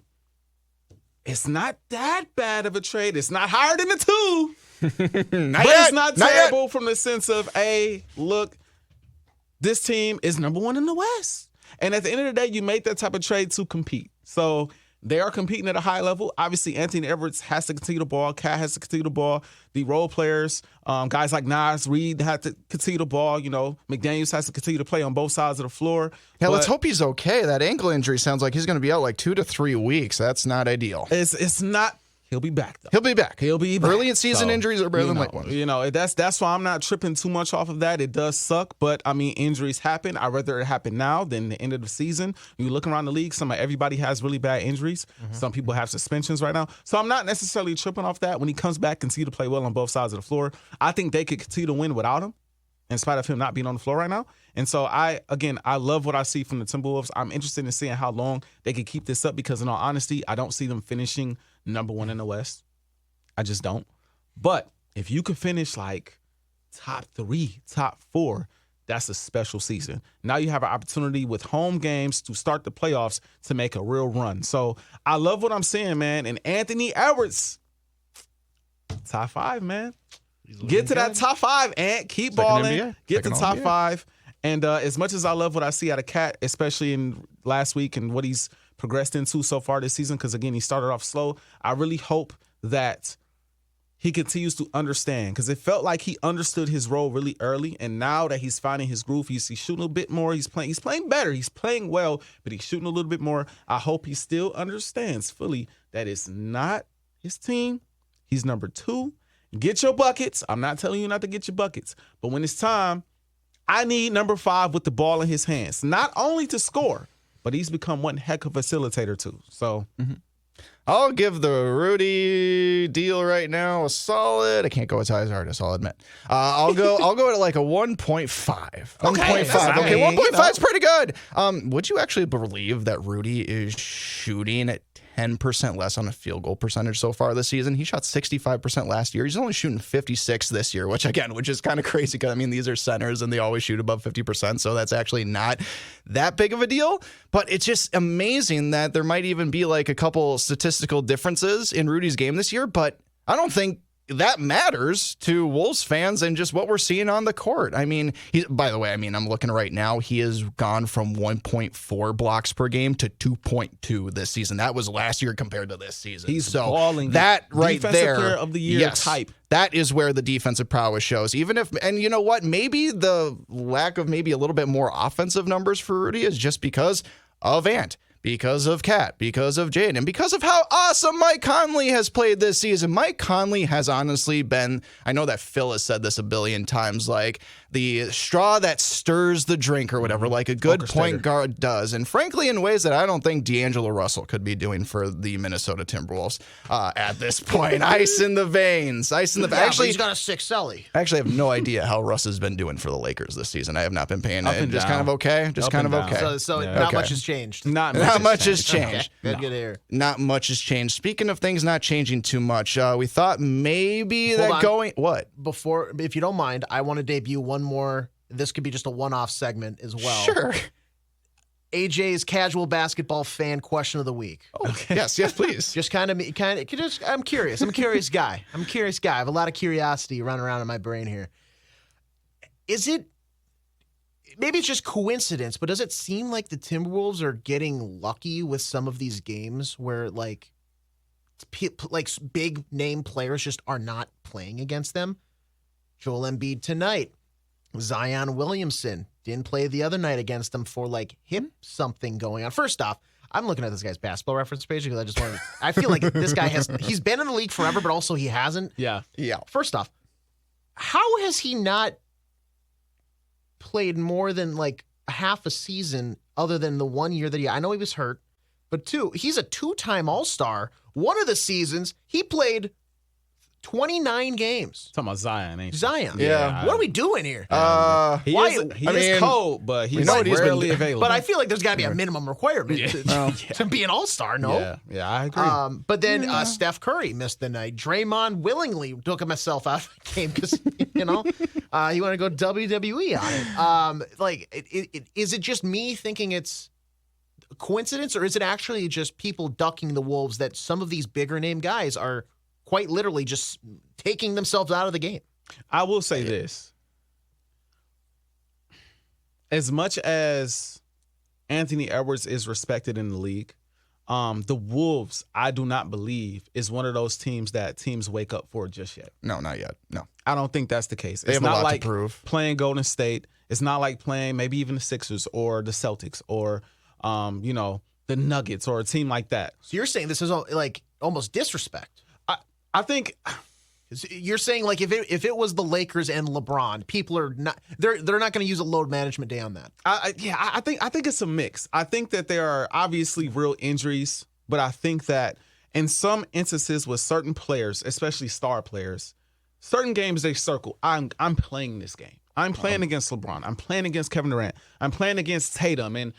Speaker 3: it's not that bad of a trade. It's not higher than a 2. It's not terrible from the sense of, hey, look, this team is number 1 in the West. And at the end of the day, you make that type of trade to compete. So they are competing at a high level. Obviously, Anthony Edwards has to continue the ball. Cat has to continue the ball. The role players, guys like Nas, Reed have to continue the ball. McDaniels has to continue to play on both sides of the floor.
Speaker 2: Yeah, let's hope he's okay. That ankle injury sounds like he's going to be out like 2 to 3 weeks. That's not ideal.
Speaker 3: It's not. He'll be back, though.
Speaker 2: He'll be back.
Speaker 3: Early
Speaker 2: in season injuries are better than late ones.
Speaker 3: That's why I'm not tripping too much off of that. It does suck, but, injuries happen. I'd rather it happen now than the end of the season. You look around the league, everybody has really bad injuries. Some people have suspensions right now. So I'm not necessarily tripping off that. When he comes back, continue to play well on both sides of the floor. I think they could continue to win without him. in spite of him not being on the floor right now. And so I love what I see from the Timberwolves. I'm interested in seeing how long they can keep this up because, in all honesty, I don't see them finishing number 1 in the West. I just don't. But if you could finish like top 3, top 4, that's a special season. Now you have an opportunity with home games to start the playoffs to make a real run. So I love what I'm seeing, man. And Anthony Edwards, top 5, man. Get to that top 5, Ant. Keep balling. Get to top 5. And as much as I love what I see out of Cat, especially in last week and what he's progressed into so far this season, because, again, he started off slow, I really hope that he continues to understand, because it felt like he understood his role really early, and now that he's finding his groove, he's shooting a bit more. He's playing better. He's playing well, but he's shooting a little bit more. I hope he still understands fully that it's not his team. He's number 2. Get your buckets. I'm not telling you not to get your buckets, but when it's time, I need number 5 with the ball in his hands, not only to score, but he's become one heck of a facilitator too. So.
Speaker 2: I'll give the Rudy deal right now a solid. I can't go as high as Artis, I'll admit. I'll go to like a 1.5. 1.5. Okay, 1.5 is pretty good. Would you actually believe that Rudy is shooting at 10% less on a field goal percentage so far this season? He shot 65% last year. He's only shooting 56 this year, which is kind of crazy because, I mean, these are centers and they always shoot above 50%, so that's actually not that big of a deal. But it's just amazing that there might even be like a couple statistical differences in Rudy's game this year, but I don't think that matters to Wolves fans and just what we're seeing on the court. I mean, by the way, I'm looking right now. He has gone from 1.4 blocks per game to 2.2 this season. That was last year compared to this season.
Speaker 3: He's balling.
Speaker 2: That right there,
Speaker 3: defensive player of the year type.
Speaker 2: That is where the defensive prowess shows. Even if, and you know what, maybe the lack of maybe a little bit more offensive numbers for Rudy is just because of Ant, because of Cat, because of Jade, and because of how awesome Mike Conley has played this season. Mike Conley has honestly been, I know that Phil has said this a billion times, like the straw that stirs the drink or whatever, like a good point guard does. And frankly, in ways that I don't think D'Angelo Russell could be doing for the Minnesota Timberwolves at this point. Ice in the veins. Actually,
Speaker 4: he's got a 6 celly.
Speaker 2: I actually have no idea how Russ has been doing for the Lakers this season. I have not been paying it. Just kind of okay.
Speaker 4: So not much has changed.
Speaker 2: Not much has changed.
Speaker 4: Okay. Good here.
Speaker 2: Not much has changed. Speaking of things not changing too much, we thought maybe
Speaker 4: Before, if you don't mind, I want to debut one more. This could be just a one-off segment as well.
Speaker 2: Sure.
Speaker 4: AJ's casual basketball fan question of the week.
Speaker 2: Okay. Yes, please.
Speaker 4: I'm curious. I'm a curious guy. I have a lot of curiosity running around in my brain here. Maybe it's just coincidence, but does it seem like the Timberwolves are getting lucky with some of these games where like big name players just are not playing against them? Joel Embiid tonight. Zion Williamson didn't play the other night against them for like hip something going on. First off, I'm looking at this guy's basketball reference page because I feel like this guy he's been in the league forever, but also he hasn't.
Speaker 3: Yeah.
Speaker 4: First off, how has he not played more than like half a season other than the 1 year that I know he was hurt, but he's a 2-time All-Star. One of the seasons he played 29 games.
Speaker 3: Talking about Zion, ain't you?
Speaker 4: Zion.
Speaker 2: Yeah.
Speaker 4: What are we doing here?
Speaker 3: He is cold, but he's rarely available.
Speaker 4: But I feel like there's got to be a minimum requirement to be an All-Star, no?
Speaker 3: Yeah, I agree.
Speaker 4: But then Steph Curry missed the night. Draymond willingly took himself out of the game because, he wanted to go WWE on it. Is it just me thinking it's a coincidence, or is it actually just people ducking the Wolves that some of these bigger name guys are quite literally just taking themselves out of the game?
Speaker 3: I will say this. As much as Anthony Edwards is respected in the league, the Wolves, I do not believe, is one of those teams that teams wake up for just yet.
Speaker 2: No, not yet. No.
Speaker 3: I don't think that's the case.
Speaker 2: They have
Speaker 3: not
Speaker 2: a lot
Speaker 3: like
Speaker 2: to prove.
Speaker 3: Playing Golden State. It's not like playing maybe even the Sixers or the Celtics or, the Nuggets or a team like that.
Speaker 4: So you're saying this is like almost disrespect?
Speaker 3: I think
Speaker 4: you're saying like if it was the Lakers and LeBron, people are not they're not going to use a load management day on that.
Speaker 3: I think it's a mix. I think that there are obviously real injuries, but I think that in some instances with certain players, especially star players, certain games they circle. I'm playing this game. I'm playing against LeBron. I'm playing against Kevin Durant. I'm playing against Tatum and,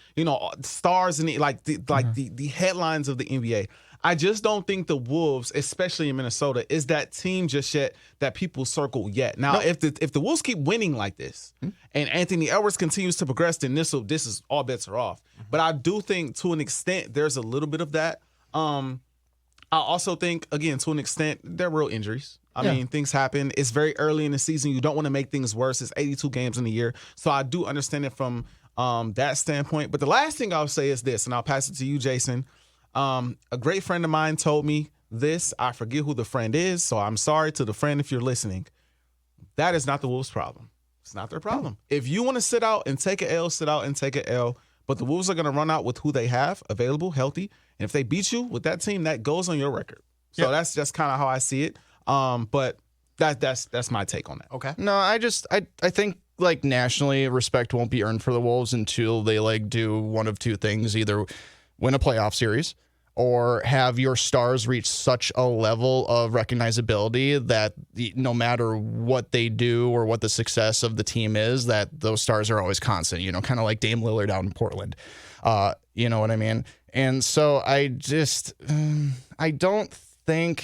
Speaker 3: stars and the headlines of the NBA. I just don't think the Wolves, especially in Minnesota, is that team just yet that people circle yet. Now, if the Wolves keep winning like this and Anthony Edwards continues to progress, then this is all bets are off. But I do think to an extent there's a little bit of that. I also think, again, to an extent, there are real injuries. I mean, things happen. It's very early in the season. You don't want to make things worse. It's 82 games in a year. So I do understand it from that standpoint. But the last thing I'll say is this, and I'll pass it to you, Jason. A great friend of mine told me this. I forget who the friend is, so I'm sorry to the friend if you're listening. That is not the Wolves' problem. It's not their problem. If you want to sit out and take an L, sit out and take an L. But the Wolves are going to run out with who they have available, healthy. And if they beat you with that team, that goes on your record. So that's just kind of how I see it. But that's my take on that.
Speaker 4: Okay.
Speaker 2: No, I think like nationally respect won't be earned for the Wolves until they like do one of two things: either win a playoff series or have your stars reach such a level of recognizability that no matter what they do or what the success of the team is, that those stars are always constant, kind of like Dame Lillard out in Portland. You know what I mean? And so I just, I don't think,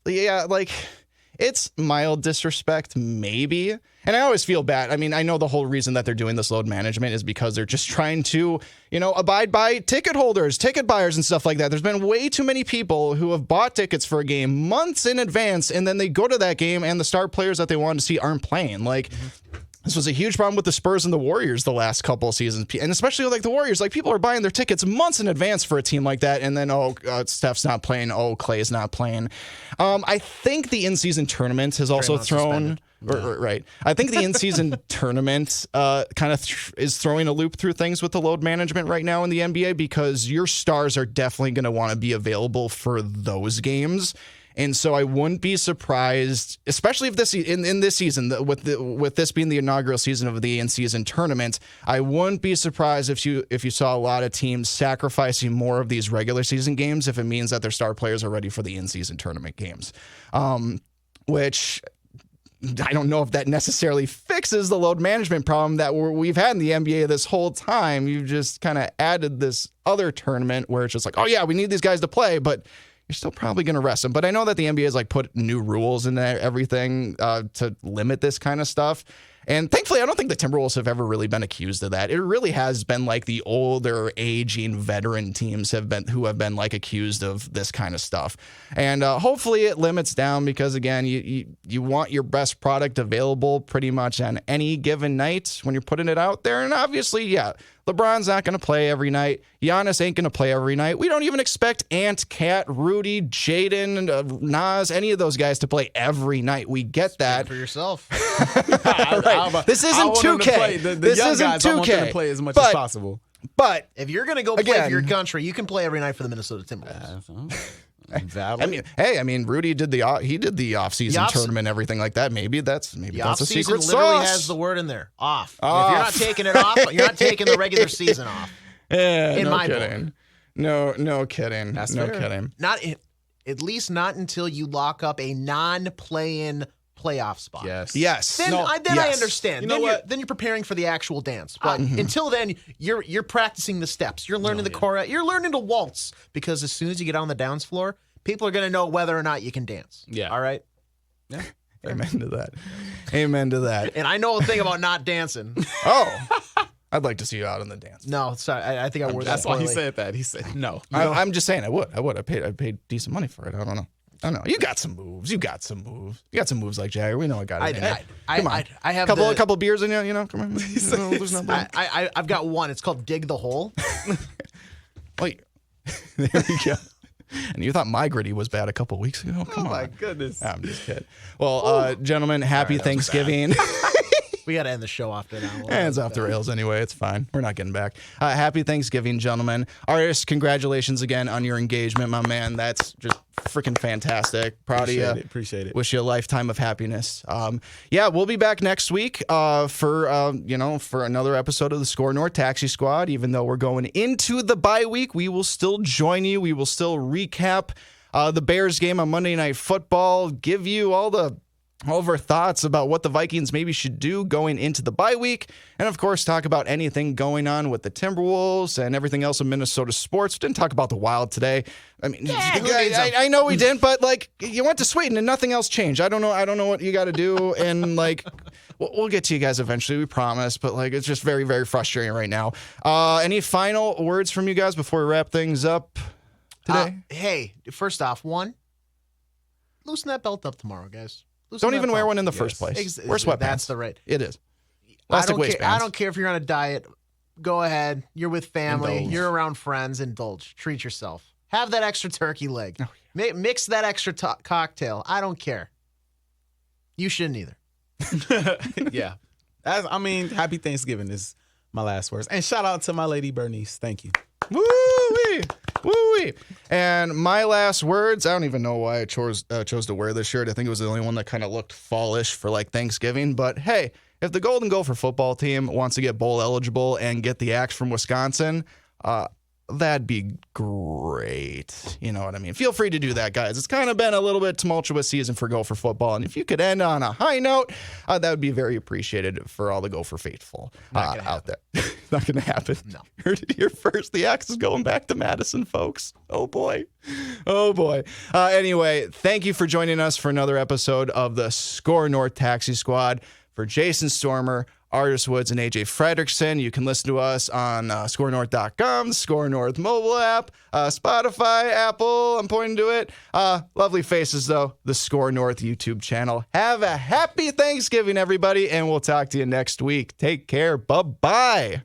Speaker 2: it's mild disrespect, maybe. And I always feel bad. I mean, I know the whole reason that they're doing this load management is because they're just trying to, abide by ticket holders, ticket buyers and stuff like that. There's been way too many people who have bought tickets for a game months in advance, and then they go to that game and the star players that they wanted to see aren't playing. This was a huge problem with the Spurs and the Warriors the last couple of seasons. And especially like the Warriors, people are buying their tickets months in advance for a team like that. And then, Steph's not playing. Clay's not playing. I think the in-season tournament has also thrown... Right. I think the in-season tournament kind of is throwing a loop through things with the load management right now in the NBA, because your stars are definitely going to want to be available for those games. And so I wouldn't be surprised, especially if this in this season, with this being the inaugural season of the in-season tournament, I wouldn't be surprised if you saw a lot of teams sacrificing more of these regular season games if it means that their star players are ready for the in-season tournament games, which I don't know if that necessarily fixes the load management problem that we've had in the NBA this whole time. You've just kind of added this other tournament where it's just like, oh yeah, we need these guys to play, but you're still probably going to rest them. But I know that the NBA has put new rules in everything to limit this kind of stuff. And thankfully, I don't think the Timberwolves have ever really been accused of that. It really has been the older, aging veteran teams who have been accused of this kind of stuff. And hopefully it limits down, because again, you want your best product available pretty much on any given night when you're putting it out there. And obviously, yeah, LeBron's not going to play every night. Giannis ain't going to play every night. We don't even expect Ant, Cat, Rudy, Jaden, Nas, any of those guys to play every night. We get that.
Speaker 4: Speak for yourself.
Speaker 2: Right. This isn't 2K. This isn't 2K.
Speaker 3: I want them to play as much as possible.
Speaker 2: But
Speaker 4: if you're going to go play for your country, you can play every night for the Minnesota Timberwolves.
Speaker 3: I
Speaker 2: mean, Rudy did the off-season tournament, everything like that. Maybe that's a secret sauce.
Speaker 4: Literally has the word in there, off. If you're not taking it off, you're not taking the regular season off.
Speaker 2: Yeah,
Speaker 4: in my
Speaker 2: kidding.
Speaker 4: book.
Speaker 2: No kidding.
Speaker 3: That's
Speaker 2: no
Speaker 3: fair.
Speaker 2: kidding.
Speaker 4: At least not until you lock up a non-play-in playoff spot.
Speaker 2: Yes.
Speaker 4: Then I understand.
Speaker 3: You know what?
Speaker 4: Then you're preparing for the actual dance. But until then, you're practicing the steps. You're learning the choreo. You're learning to waltz, because as soon as you get on the dance floor, people are going to know whether or not you can dance.
Speaker 3: Yeah.
Speaker 4: All right?
Speaker 3: Yeah.
Speaker 2: Amen to that. Amen to that.
Speaker 4: And I know a thing about not dancing.
Speaker 2: Oh. I'd like to see you out on the dance.
Speaker 4: No, sorry. I think I worded that
Speaker 3: That's why
Speaker 4: poorly.
Speaker 3: he said that. He said no.
Speaker 2: I'm just saying I would. I paid decent money for it. I don't know. You got some moves. You got some moves like Jagger. We know I got it. Come on.
Speaker 4: I have
Speaker 2: a couple beers in you. Come on.
Speaker 4: I've got one. It's called Dig the Hole.
Speaker 2: Wait. There we go. And you thought my gritty was bad a couple weeks ago? Come on.
Speaker 3: Oh my goodness.
Speaker 2: I'm just kidding. Well, gentlemen, happy Thanksgiving.
Speaker 4: We got to end the show off there now.
Speaker 2: It's off the rails anyway. It's fine. We're not getting back. Happy Thanksgiving, gentlemen. Artis, congratulations again on your engagement, my man. That's just freaking fantastic. Proud of you.
Speaker 3: Appreciate it.
Speaker 2: Wish you a lifetime of happiness. We'll be back next week for another episode of the SKOR North Taxi Squad. Even though we're going into the bye week, we will still join you. We will still recap the Bears game on Monday Night Football, give you all the over thoughts about what the Vikings maybe should do going into the bye week. And, of course, talk about anything going on with the Timberwolves and everything else in Minnesota sports. We didn't talk about the Wild today. I mean, I know we didn't, but, like, you went to Sweden and nothing else changed. I don't know what you got to do. And, like, we'll get to you guys eventually, we promise. But, like, it's just very, very frustrating right now. Any final words from you guys before we wrap things up today?
Speaker 4: Hey, first off, loosen that belt up tomorrow, guys.
Speaker 2: Don't even wear one in the first place. Wear sweatpants.
Speaker 4: That's the right.
Speaker 2: It is.
Speaker 4: I don't care if you're on a diet. Go ahead. You're with family. Indulge. You're around friends. Indulge. Treat yourself. Have that extra turkey leg. Oh, yeah. Mix that extra cocktail. I don't care. You shouldn't either.
Speaker 3: Yeah. Happy Thanksgiving is my last words. And shout out to my lady Bernice. Thank you.
Speaker 2: Woo-wee. Woo-wee. And my last words, I don't even know why I chose to wear this shirt. I think it was the only one that kind of looked fallish for like Thanksgiving. But hey, if the Golden Gopher football team wants to get bowl eligible and get the axe from Wisconsin, that'd be great. You know what I mean? Feel free to do that, guys. It's kind of been a little bit tumultuous season for Gopher football. And if you could end on a high note, that would be very appreciated for all the Gopher faithful out there. Not going to happen.
Speaker 4: No.
Speaker 2: Heard it here first. The axe is going back to Madison, folks. Oh, boy. Oh, boy. Anyway, thank you for joining us for another episode of the SKOR North Taxi Squad. For Jason Stormer, Artis Woods, and AJ Fredrickson, you can listen to us on SKORNorth.com, SKOR North mobile app, Spotify, Apple. I'm pointing to it. Lovely faces, though. The SKOR North YouTube channel. Have a happy Thanksgiving, everybody, and we'll talk to you next week. Take care. Bye-bye.